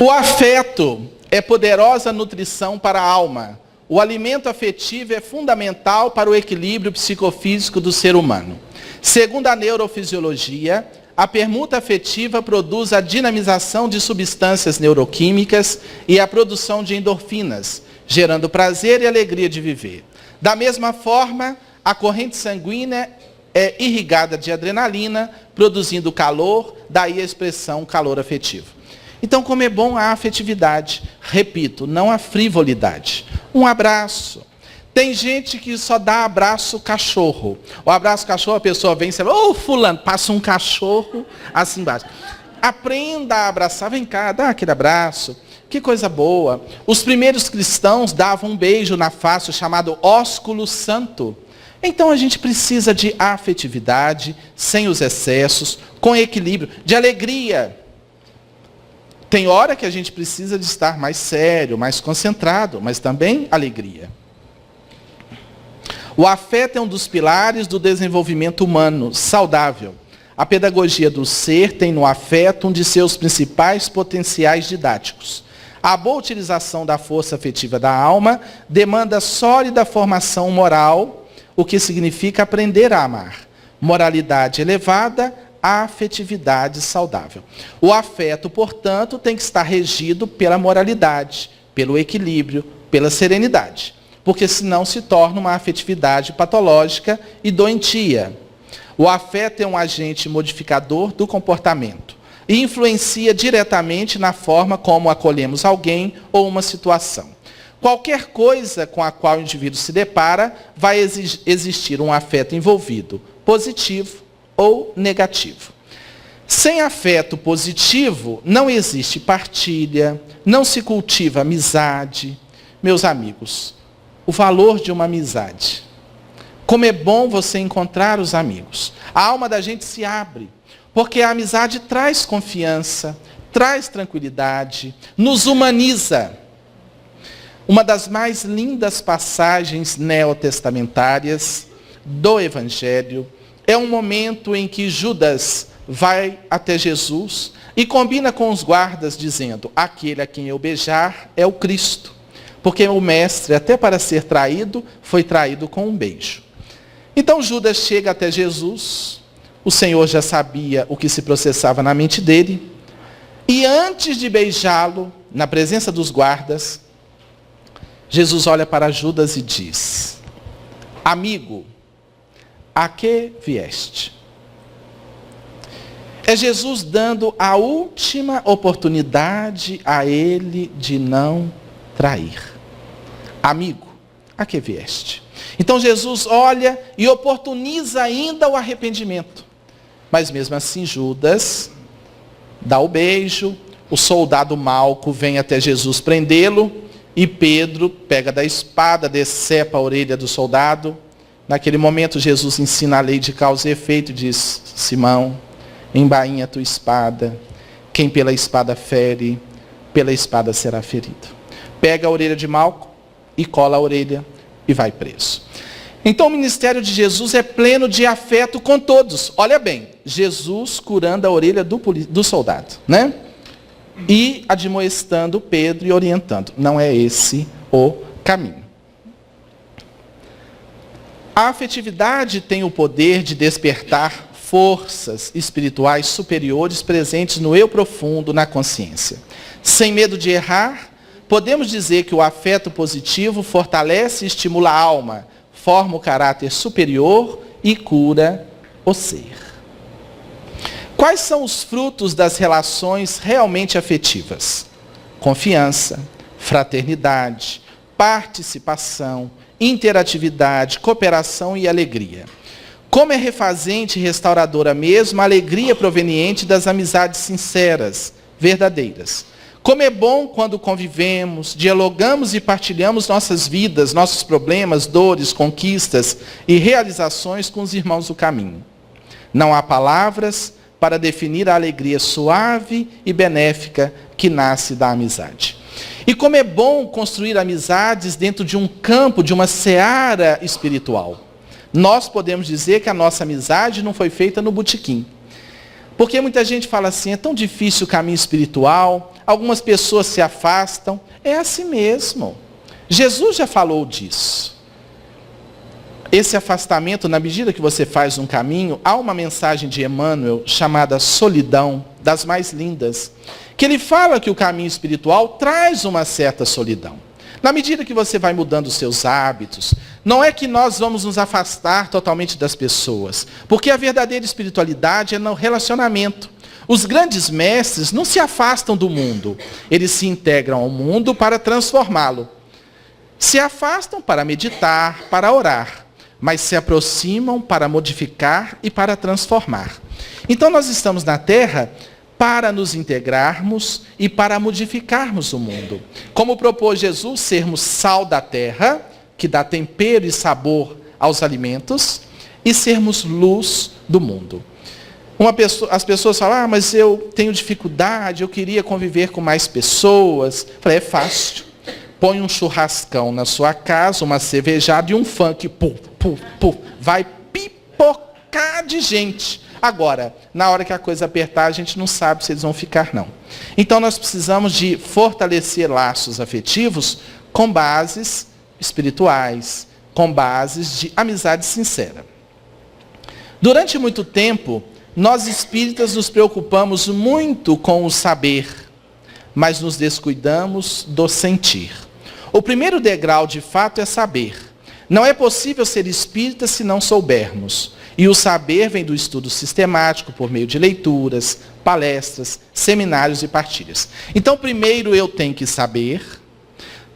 [SPEAKER 2] O afeto é poderosa nutrição para a alma. O alimento afetivo é fundamental para o equilíbrio psicofísico do ser humano. Segundo a neurofisiologia, a permuta afetiva produz a dinamização de substâncias neuroquímicas e a produção de endorfinas, gerando prazer e alegria de viver. Da mesma forma, a corrente sanguínea é irrigada de adrenalina, produzindo calor, daí a expressão calor afetivo. Então, como é bom a afetividade, repito, não a frivolidade. Um abraço. Tem gente que só dá abraço cachorro. O abraço cachorro, a pessoa vem e fala, ô fulano, passa um cachorro assim embaixo. Aprenda a abraçar, vem cá, dá aquele abraço. Que coisa boa. Os primeiros cristãos davam um beijo na face, chamado ósculo santo. Então a gente precisa de afetividade, sem os excessos, com equilíbrio, de alegria. Tem hora que a gente precisa de estar mais sério, mais concentrado, mas também alegria. O afeto é um dos pilares do desenvolvimento humano saudável. A pedagogia do ser tem no afeto um de seus principais potenciais didáticos. A boa utilização da força afetiva da alma demanda sólida formação moral, o que significa aprender a amar. Moralidade elevada, afetividade saudável. O afeto, portanto, tem que estar regido pela moralidade, pelo equilíbrio, pela serenidade, porque senão se torna uma afetividade patológica e doentia. O afeto é um agente modificador do comportamento e influencia diretamente na forma como acolhemos alguém ou uma situação. Qualquer coisa com a qual o indivíduo se depara, vai existir um afeto envolvido, positivo ou negativo. Sem afeto positivo, não existe partilha, não se cultiva amizade. Meus amigos, o valor de uma amizade. Como é bom você encontrar os amigos. A alma da gente se abre, porque a amizade traz confiança, traz tranquilidade, nos humaniza. Uma das mais lindas passagens neotestamentárias do Evangelho é um momento em que Judas vai até Jesus e combina com os guardas dizendo, aquele a quem eu beijar é o Cristo. Porque o mestre, até para ser traído, foi traído com um beijo. Então Judas chega até Jesus, o Senhor já sabia o que se processava na mente dele, e antes de beijá-lo, na presença dos guardas, Jesus olha para Judas e diz, amigo, a que vieste? É Jesus dando a última oportunidade a ele de não trair. Amigo, a que vieste? Então Jesus olha e oportuniza ainda o arrependimento. Mas mesmo assim Judas dá o beijo, o soldado Malco vem até Jesus prendê-lo, e Pedro pega da espada, decepa a orelha do soldado. Naquele momento Jesus ensina a lei de causa e efeito e diz, Simão, embainha tua espada, quem pela espada fere, pela espada será ferido. Pega a orelha de Malco e cola a orelha e vai preso. Então o ministério de Jesus é pleno de afeto com todos. Olha bem, Jesus curando a orelha do soldado, né? E admoestando Pedro e orientando. Não é esse o caminho. A afetividade tem o poder de despertar forças espirituais superiores presentes no eu profundo, na consciência. Sem medo de errar, podemos dizer que o afeto positivo fortalece e estimula a alma, forma o caráter superior e cura o ser. Quais são os frutos das relações realmente afetivas? Confiança, fraternidade, participação, interatividade, cooperação e alegria. Como é refazente e restauradora mesmo a alegria proveniente das amizades sinceras, verdadeiras. Como é bom quando convivemos, dialogamos e partilhamos nossas vidas, nossos problemas, dores, conquistas e realizações com os irmãos do caminho. Não há palavras para definir a alegria suave e benéfica que nasce da amizade. E como é bom construir amizades dentro de um campo, de uma seara espiritual. Nós podemos dizer que a nossa amizade não foi feita no botequim. Porque muita gente fala assim, é tão difícil o caminho espiritual, algumas pessoas se afastam. É assim mesmo. Jesus já falou disso. esse afastamento, na medida que você faz um caminho, há uma mensagem de Emmanuel chamada solidão, das mais lindas, que ele fala que o caminho espiritual traz uma certa solidão. Na medida que você vai mudando os seus hábitos, não é que nós vamos nos afastar totalmente das pessoas, porque a verdadeira espiritualidade é no relacionamento. Os grandes mestres não se afastam do mundo, eles se integram ao mundo para transformá-lo. Se afastam para meditar, para orar, mas se aproximam para modificar e para transformar. Então nós estamos na Terra para nos integrarmos e para modificarmos o mundo. Como propôs Jesus, sermos sal da terra, que dá tempero e sabor aos alimentos, e sermos luz do mundo. As pessoas falam, mas eu tenho dificuldade, eu queria conviver com mais pessoas. Eu falei, é fácil. Põe um churrascão na sua casa, uma cervejada e um funk, vai pipocar de gente. Agora, na hora que a coisa apertar, a gente não sabe se eles vão ficar, não. Então, nós precisamos de fortalecer laços afetivos com bases espirituais, com bases de amizade sincera. Durante muito tempo, nós espíritas nos preocupamos muito com o saber, mas nos descuidamos do sentir. O primeiro degrau, de fato, é saber. Não é possível ser espírita se não soubermos. E o saber vem do estudo sistemático, por meio de leituras, palestras, seminários e partilhas. Então, primeiro eu tenho que saber,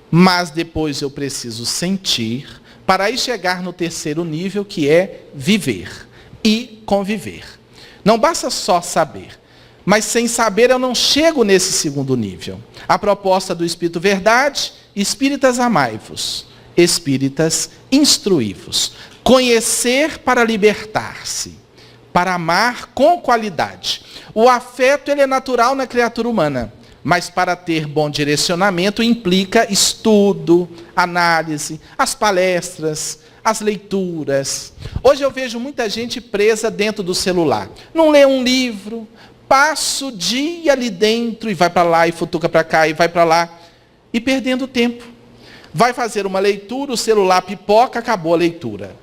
[SPEAKER 2] mas depois eu preciso sentir, para aí chegar no terceiro nível, que é viver e conviver. Não basta só saber, mas sem saber eu não chego nesse segundo nível. A proposta do Espírito Verdade, espíritas amai-vos, espíritas instruí-vos. Conhecer para libertar-se, para amar com qualidade. O afeto ele é natural na criatura humana, mas para ter bom direcionamento implica estudo, análise, as palestras, as leituras. Hoje eu vejo muita gente presa dentro do celular. Não lê um livro, passa o dia ali dentro e vai para lá e futuca para cá e vai para lá e perdendo tempo. Vai fazer uma leitura, o celular pipoca, acabou a leitura.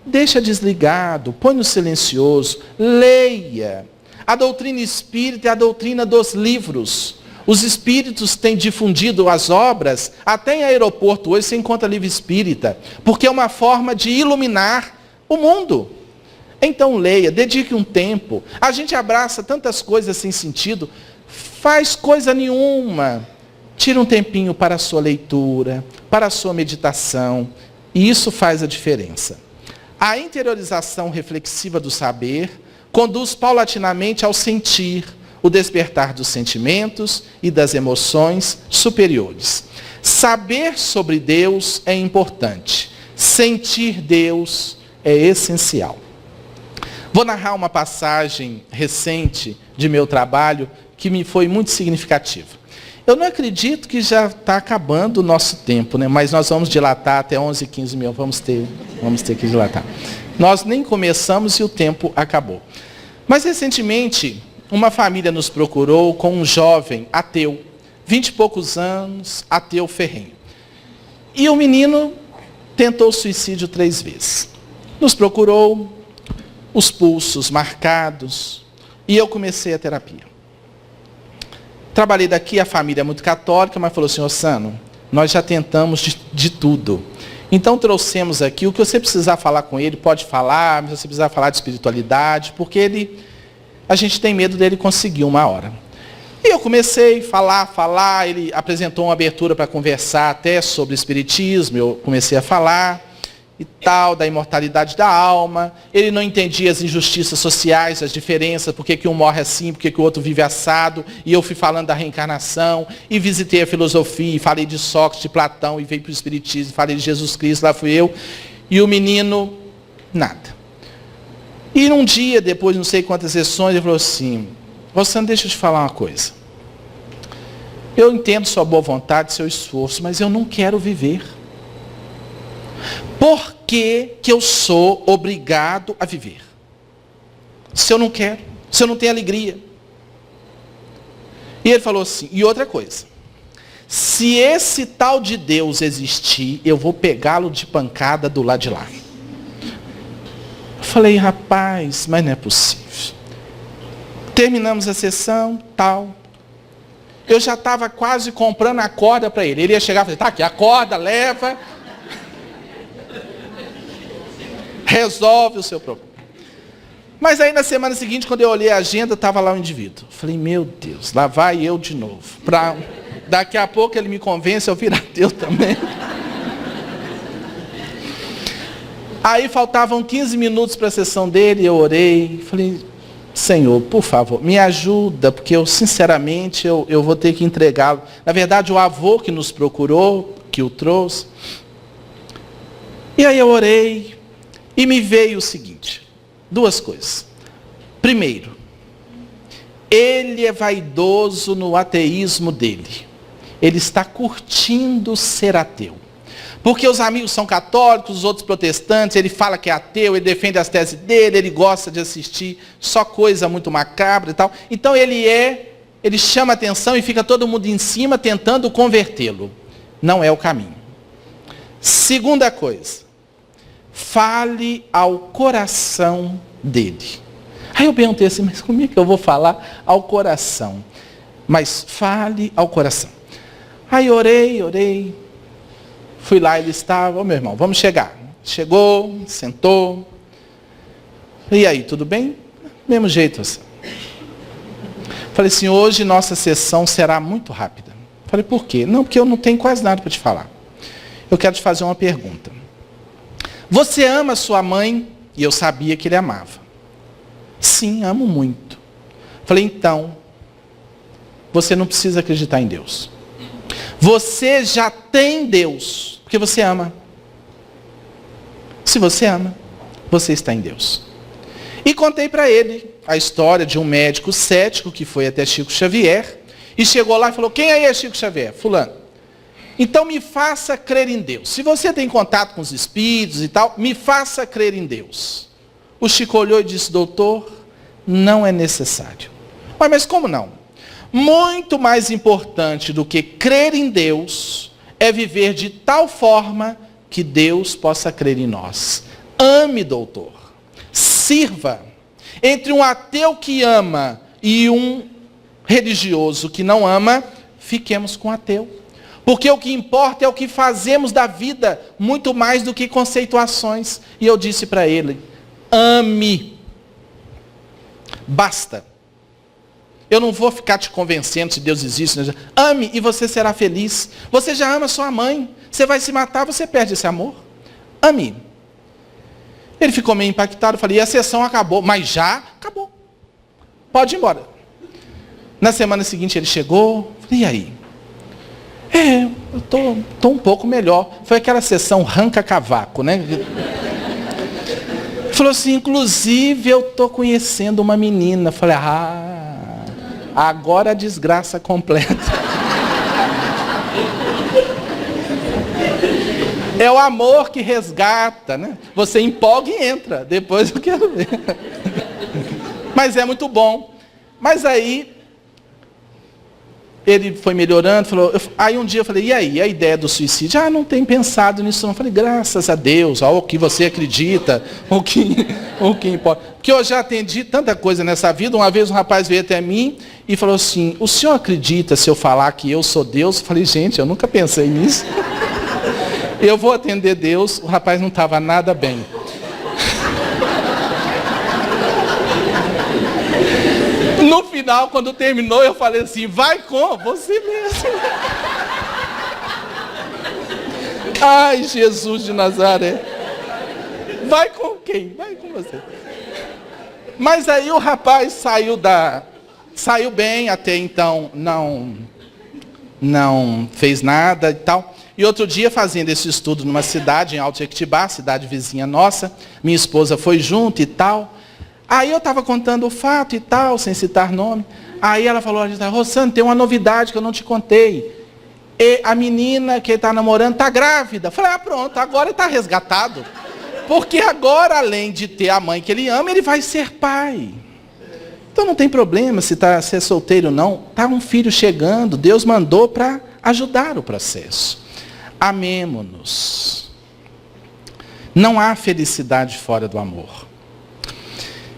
[SPEAKER 2] Deixa desligado, põe no silencioso, leia. A doutrina espírita é a doutrina dos livros. Os espíritos têm difundido as obras, até em aeroporto hoje você encontra livro espírita, porque é uma forma de iluminar o mundo. Então leia, dedique um tempo. A gente abraça tantas coisas sem sentido, faz coisa nenhuma. Tira um tempinho para a sua leitura, para a sua meditação, e isso faz a diferença. A interiorização reflexiva do saber conduz paulatinamente ao sentir, o despertar dos sentimentos e das emoções superiores. Saber sobre Deus é importante. Sentir Deus é essencial. Vou narrar uma passagem recente de meu trabalho que me foi muito significativa. Eu não acredito que já está acabando o nosso tempo, né? Mas nós vamos dilatar até 11h15 mil, vamos ter que dilatar. Nós nem começamos e o tempo acabou. Mas recentemente, uma família nos procurou com um jovem ateu, 20 e poucos anos, ateu ferrenho. E o menino tentou suicídio 3 vezes. Nos procurou, os pulsos marcados, e eu comecei a terapia. Trabalhei daqui, a família é muito católica, mas falou assim, Ossano, nós já tentamos de tudo. Então trouxemos aqui, o que você precisar falar com ele, pode falar, mas você precisar falar de espiritualidade, porque a gente tem medo dele conseguir uma hora. E eu comecei a falar, ele apresentou uma abertura para conversar até sobre espiritismo, eu comecei a falar e tal, da imortalidade da alma. Ele não entendia as injustiças sociais, as diferenças, por que um morre assim, por que o outro vive assado, e eu fui falando da reencarnação, e visitei a filosofia, e falei de Sócrates, de Platão, e veio para o espiritismo, falei de Jesus Cristo, lá fui eu, e o menino, nada. E um dia, depois de não sei quantas sessões, ele falou assim, Rossano, deixa eu te falar uma coisa. Eu entendo sua boa vontade, seu esforço, mas eu não quero viver. Por que eu sou obrigado a viver? Se eu não quero, se eu não tenho alegria. E ele falou assim, e outra coisa, se esse tal de Deus existir, eu vou pegá-lo de pancada do lado de lá. falei, rapaz, mas não é possível. Terminamos a sessão, tal. Eu já estava quase comprando a corda para ele. Ele ia chegar e falar, tá aqui, a corda, leva. Resolve o seu problema. Mas aí na semana seguinte, quando eu olhei a agenda, estava lá o indivíduo. Falei, meu Deus, lá vai eu de novo. Daqui a pouco ele me convence, eu virar ateu também. Aí faltavam 15 minutos para a sessão dele, eu orei. Falei, Senhor, por favor, me ajuda, porque eu, sinceramente, eu vou ter que entregá-lo. Na verdade, o avô que nos procurou, que o trouxe. E aí eu orei, e me veio o seguinte, 2 coisas. Primeiro, ele é vaidoso no ateísmo dele. Ele está curtindo ser ateu. Porque os amigos são católicos, os outros protestantes, ele fala que é ateu, ele defende as teses dele, ele gosta de assistir só coisa muito macabra e tal. Então ele chama atenção e fica todo mundo em cima tentando convertê-lo. Não é o caminho. Segunda coisa, fale ao coração dele. Aí eu perguntei assim, mas como é que eu vou falar ao coração? Mas fale ao coração. Aí orei. Fui lá, ele estava, meu irmão, vamos chegar. Chegou, sentou. E aí, tudo bem? Mesmo jeito assim. Falei assim, hoje nossa sessão será muito rápida. Falei, por quê? Não, porque eu não tenho quase nada para te falar. Eu quero te fazer uma pergunta. Você ama sua mãe? E eu sabia que ele amava. Sim, amo muito. Falei, então, você não precisa acreditar em Deus. Você já tem Deus, porque você ama. Se você ama, você está em Deus. E contei para ele a história de um médico cético que foi até Chico Xavier, e chegou lá e falou, quem aí é Chico Xavier? Fulano. Então me faça crer em Deus. Se você tem contato com os espíritos e tal, me faça crer em Deus. O Chico olhou e disse, doutor, não é necessário. Mas como não? Muito mais importante do que crer em Deus é viver de tal forma que Deus possa crer em nós. Ame, doutor. Sirva. Entre um ateu que ama e um religioso que não ama, fiquemos com o ateu. Porque o que importa é o que fazemos da vida, muito mais do que conceituações. E eu disse para ele, ame. Basta. Eu não vou ficar te convencendo se Deus existe. Né? Ame e você será feliz. Você já ama sua mãe. Você vai se matar, você perde esse amor. Ame. Ele ficou meio impactado. Eu falei, e a sessão acabou. Mas já acabou. Pode ir embora. Na semana seguinte ele chegou. Falei, e aí? Eu tô um pouco melhor. Foi aquela sessão ranca-cavaco, né? Falou assim, inclusive eu estou conhecendo uma menina. Falei, agora a desgraça completa. É o amor que resgata, né? Você empolga e entra. Depois eu quero ver. Mas é muito bom. Mas aí, ele foi melhorando. Aí um dia eu falei, e aí, a ideia do suicídio? Não tenho pensado nisso não. Eu falei, graças a Deus, ao que você acredita, o que importa. Porque eu já atendi tanta coisa nessa vida. Uma vez um rapaz veio até mim e falou assim, o senhor acredita se eu falar que eu sou Deus? Eu falei, gente, eu nunca pensei nisso. Eu vou atender Deus. O rapaz não estava nada bem. No final, quando terminou, eu falei assim, vai com você mesmo. Ai, Jesus de Nazaré. Vai com quem? Vai com você. Mas aí o rapaz saiu bem, até então não fez nada e tal. E outro dia, fazendo esse estudo numa cidade, em Alto Jequitibá, cidade vizinha nossa, minha esposa foi junto e tal. Aí eu estava contando o fato e tal, sem citar nome. Aí ela falou, Rosane, tem uma novidade que eu não te contei. E a menina que ele está namorando está grávida. Eu falei, pronto, agora ele está resgatado. Porque agora, além de ter a mãe que ele ama, ele vai ser pai. Então não tem problema se é solteiro ou não. Está um filho chegando, Deus mandou para ajudar o processo. Amemo-nos. Não há felicidade fora do amor.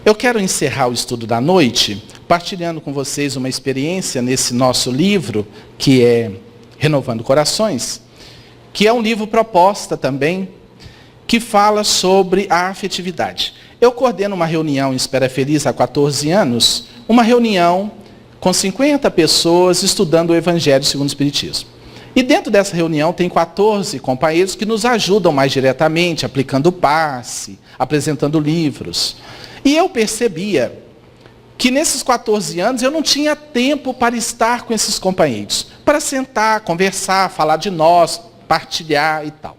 [SPEAKER 2] Eu quero encerrar o estudo da noite partilhando com vocês uma experiência nesse nosso livro, que é Renovando Corações, que é um livro proposta também, que fala sobre a afetividade. Eu coordeno uma reunião em Espera Feliz há 14 anos, uma reunião com 50 pessoas estudando o Evangelho segundo o Espiritismo. E dentro dessa reunião tem 14 companheiros que nos ajudam mais diretamente, aplicando o passe, apresentando livros. E eu percebia que nesses 14 anos eu não tinha tempo para estar com esses companheiros, para sentar, conversar, falar de nós, partilhar e tal.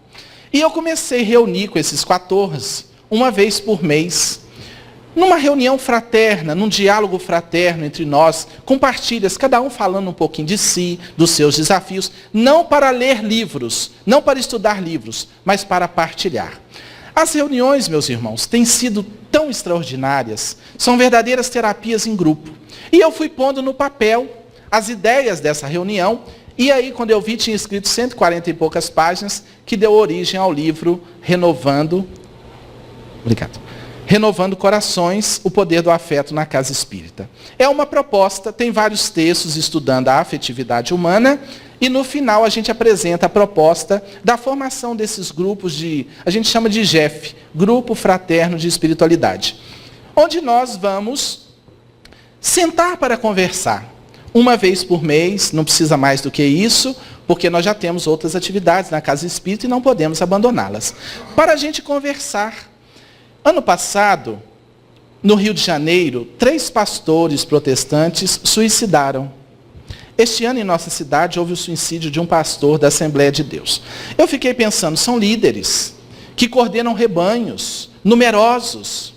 [SPEAKER 2] E eu comecei a reunir com esses 14, uma vez por mês, numa reunião fraterna, num diálogo fraterno entre nós, com partilhas, cada um falando um pouquinho de si, dos seus desafios, não para ler livros, não para estudar livros, mas para partilhar. As reuniões, meus irmãos, têm sido tão extraordinárias, são verdadeiras terapias em grupo. E eu fui pondo no papel as ideias dessa reunião, e aí, quando eu vi, tinha escrito 140 e poucas páginas, que deu origem ao livro Renovando Corações, o poder do afeto na casa espírita. É uma proposta, tem vários textos estudando a afetividade humana, e no final a gente apresenta a proposta da formação desses grupos a gente chama de GEF, Grupo Fraterno de Espiritualidade, onde nós vamos sentar para conversar. Uma vez por mês, não precisa mais do que isso, porque nós já temos outras atividades na casa espírita e não podemos abandoná-las. Para a gente conversar. Ano passado, no Rio de Janeiro, 3 pastores protestantes suicidaram. Este ano, em nossa cidade, houve o suicídio de um pastor da Assembleia de Deus. Eu fiquei pensando, são líderes que coordenam rebanhos, numerosos,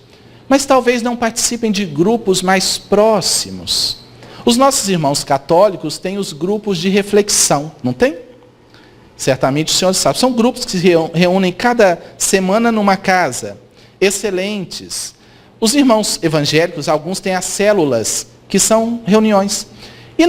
[SPEAKER 2] mas talvez não participem de grupos mais próximos. Os nossos irmãos católicos têm os grupos de reflexão, não tem? Certamente o senhor sabe. São grupos que se reúnem cada semana numa casa. Excelentes. Os irmãos evangélicos, alguns têm as células, que são reuniões. E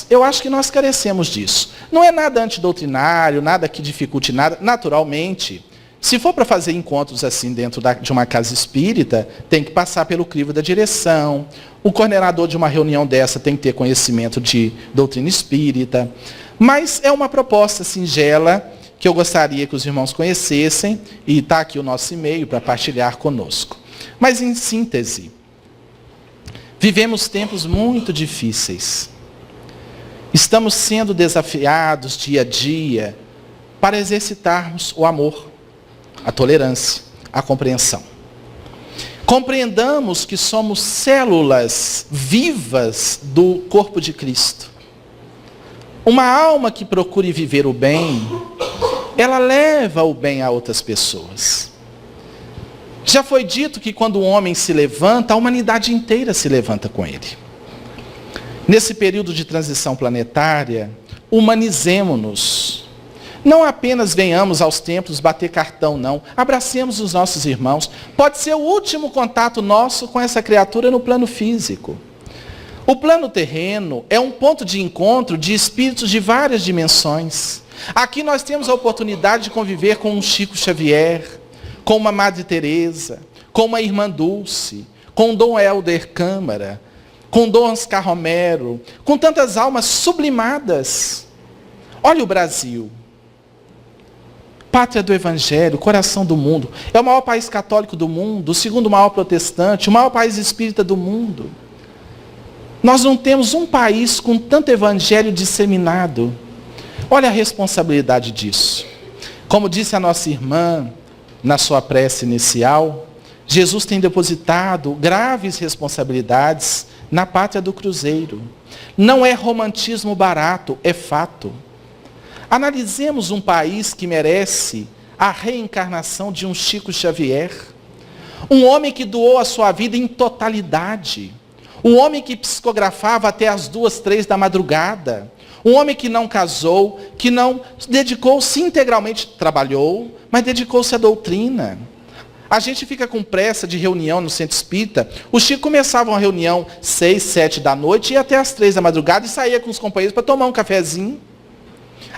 [SPEAKER 2] eu acho que nós carecemos disso. Não é nada antidoutrinário, nada que dificulte nada. Naturalmente, se for para fazer encontros assim dentro de uma casa espírita, tem que passar pelo crivo da direção. O coordenador de uma reunião dessa tem que ter conhecimento de doutrina espírita. Mas é uma proposta singela, que eu gostaria que os irmãos conhecessem, e está aqui o nosso e-mail para partilhar conosco. Mas, em síntese, vivemos tempos muito difíceis. Estamos sendo desafiados dia a dia para exercitarmos o amor, a tolerância, a compreensão. Compreendamos que somos células vivas do corpo de Cristo. Uma alma que procure viver o bem, ela leva o bem a outras pessoas. Já foi dito que quando o homem se levanta, a humanidade inteira se levanta com ele. Nesse período de transição planetária, humanizemo-nos. Não apenas venhamos aos templos bater cartão, não. Abracemos os nossos irmãos. Pode ser o último contato nosso com essa criatura no plano físico. O plano terreno é um ponto de encontro de espíritos de várias dimensões. Aqui nós temos a oportunidade de conviver com um Chico Xavier, com uma Madre Teresa, com uma Irmã Dulce, com Dom Helder Câmara, com Dom Oscar Romero, com tantas almas sublimadas. Olha o Brasil. Pátria do Evangelho, coração do mundo. É o maior país católico do mundo, o segundo maior protestante, o maior país espírita do mundo. Nós não temos um país com tanto evangelho disseminado. Olha a responsabilidade disso. Como disse a nossa irmã na sua prece inicial, Jesus tem depositado graves responsabilidades na pátria do Cruzeiro. Não é romantismo barato, é fato. Analisemos um país que merece a reencarnação de um Chico Xavier. Um homem que doou a sua vida em totalidade. Um homem que psicografava até as 2, 3 da madrugada. Um homem que não casou, que não dedicou-se integralmente, trabalhou, mas dedicou-se à doutrina. A gente fica com pressa de reunião no centro espírita. O Chico começava uma reunião 6, 7 da noite, ia até as 3 da madrugada e saía com os companheiros para tomar um cafezinho.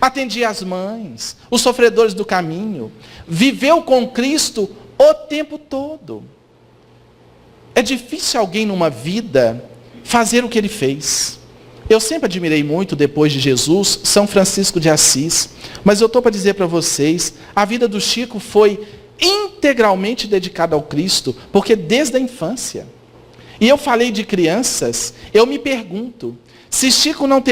[SPEAKER 2] Atendia as mães, os sofredores do caminho. Viveu com Cristo o tempo todo. É difícil alguém numa vida fazer o que ele fez. Eu sempre admirei muito, depois de Jesus, São Francisco de Assis. Mas eu estou para dizer para vocês, a vida do Chico foi integralmente dedicada ao Cristo, porque desde a infância. E eu falei de crianças, eu me pergunto, se Chico não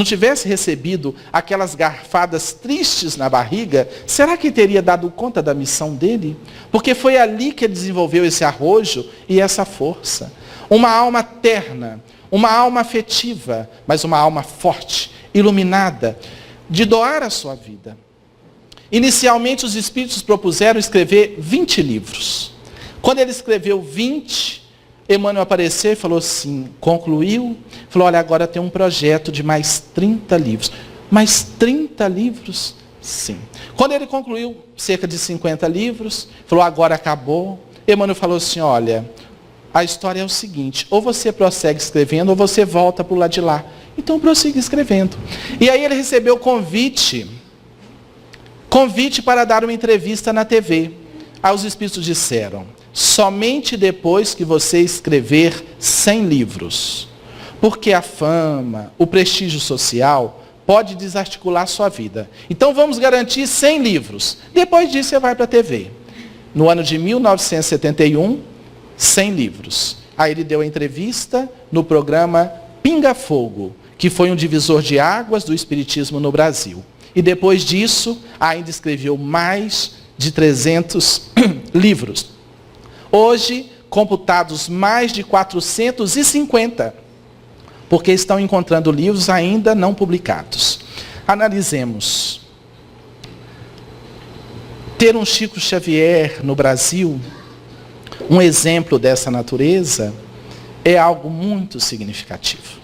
[SPEAKER 2] tivesse recebido aquelas garfadas tristes na barriga, será que teria dado conta da missão dele? Porque foi ali que ele desenvolveu esse arrojo e essa força. Uma alma terna, uma alma afetiva, mas uma alma forte, iluminada, de doar a sua vida. Inicialmente os espíritos propuseram escrever 20 livros. Quando ele escreveu 20, Emmanuel apareceu e falou assim, concluiu, falou, olha, agora tem um projeto de mais 30 livros. Mais 30 livros? Sim. Quando ele concluiu cerca de 50 livros, falou, agora acabou. Emmanuel falou assim, olha, a história é o seguinte, ou você prossegue escrevendo, ou você volta para o lado de lá. Então prossiga escrevendo. E aí ele recebeu o convite para dar uma entrevista na TV. Aí os espíritos disseram, somente depois que você escrever 100 livros. Porque a fama, o prestígio social, pode desarticular sua vida. Então vamos garantir 100 livros. Depois disso você vai para a TV. No ano de 1971, 100 livros. Aí ele deu a entrevista no programa Pinga Fogo, que foi um divisor de águas do espiritismo no Brasil. E depois disso, ainda escreveu mais de 300 livros. Hoje, computados mais de 450, porque estão encontrando livros ainda não publicados. Analisemos. Ter um Chico Xavier no Brasil, um exemplo dessa natureza, é algo muito significativo.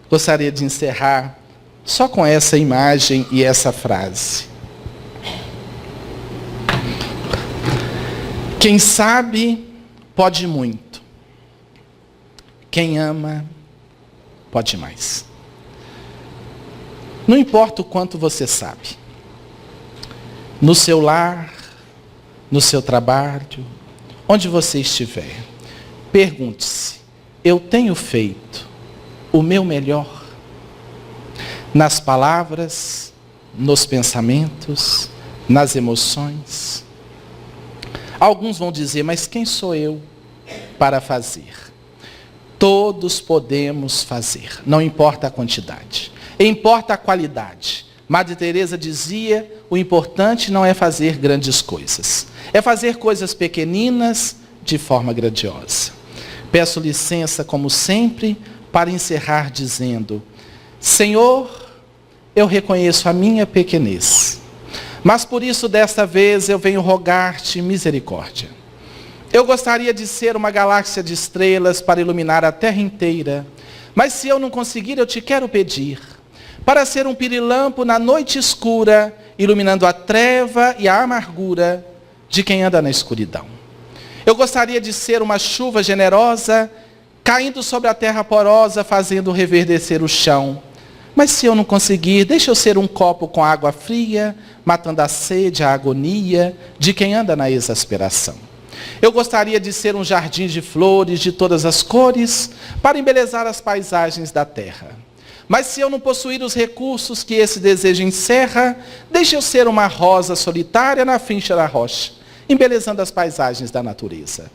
[SPEAKER 2] Gostaria de encerrar só com essa imagem e essa frase. Quem sabe, pode muito. Quem ama, pode mais. Não importa o quanto você sabe. No seu lar, no seu trabalho, onde você estiver, pergunte-se, eu tenho feito o meu melhor? Nas palavras, nos pensamentos, nas emoções. Alguns vão dizer, mas quem sou eu para fazer? Todos podemos fazer, não importa a quantidade, importa a qualidade. Madre Teresa dizia, o importante não é fazer grandes coisas, é fazer coisas pequeninas de forma grandiosa. Peço licença, como sempre, para encerrar dizendo, Senhor, eu reconheço a minha pequenez, mas por isso desta vez eu venho rogar-te misericórdia. Eu gostaria de ser uma galáxia de estrelas para iluminar a terra inteira, mas se eu não conseguir, eu te quero pedir, para ser um pirilampo na noite escura, iluminando a treva e a amargura de quem anda na escuridão. Eu gostaria de ser uma chuva generosa, caindo sobre a terra porosa, fazendo reverdecer o chão. Mas se eu não conseguir, deixa eu ser um copo com água fria, matando a sede, a agonia de quem anda na exasperação. Eu gostaria de ser um jardim de flores de todas as cores, para embelezar as paisagens da terra. Mas se eu não possuir os recursos que esse desejo encerra, deixa eu ser uma rosa solitária na fincha da rocha, embelezando as paisagens da natureza.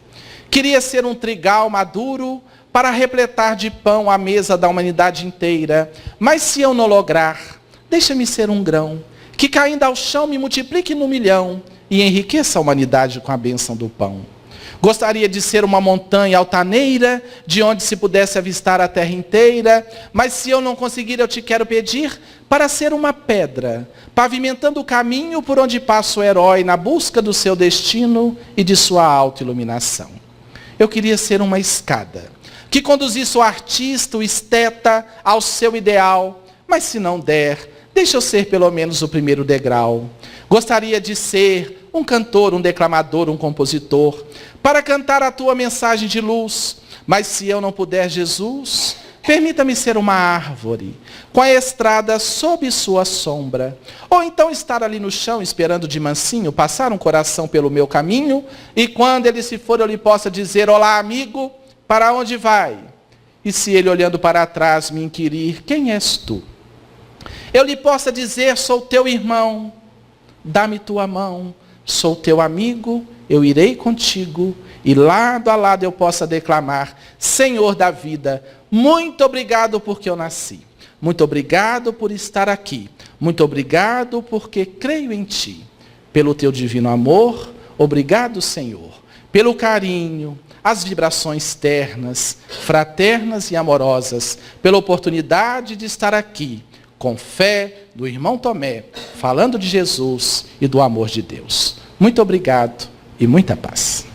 [SPEAKER 2] Queria ser um trigal maduro para repletar de pão a mesa da humanidade inteira. Mas se eu não lograr, deixa-me ser um grão, que caindo ao chão me multiplique no milhão e enriqueça a humanidade com a bênção do pão. Gostaria de ser uma montanha altaneira, de onde se pudesse avistar a terra inteira, mas se eu não conseguir, eu te quero pedir para ser uma pedra, pavimentando o caminho por onde passa o herói na busca do seu destino e de sua autoiluminação. Eu queria ser uma escada, que conduzisse o artista, o esteta, ao seu ideal, mas se não der, deixa eu ser pelo menos o primeiro degrau. Gostaria de ser um cantor, um declamador, um compositor, para cantar a tua mensagem de luz. Mas se eu não puder, Jesus, Permita-me ser uma árvore, com a estrada sob sua sombra. Ou então estar ali no chão, esperando de mansinho, passar um coração pelo meu caminho, e quando ele se for, eu lhe possa dizer: olá, amigo, para onde vai? E se ele, olhando para trás, me inquirir: quem és tu? Eu lhe possa dizer: sou teu irmão, dá-me tua mão, sou teu amigo, eu irei contigo, e lado a lado eu possa declamar: Senhor da vida, muito obrigado porque eu nasci. Muito obrigado por estar aqui. Muito obrigado porque creio em ti. Pelo teu divino amor, obrigado, Senhor. Pelo carinho, as vibrações ternas, fraternas e amorosas, pela oportunidade de estar aqui, com fé do irmão Tomé, falando de Jesus e do amor de Deus. Muito obrigado e muita paz.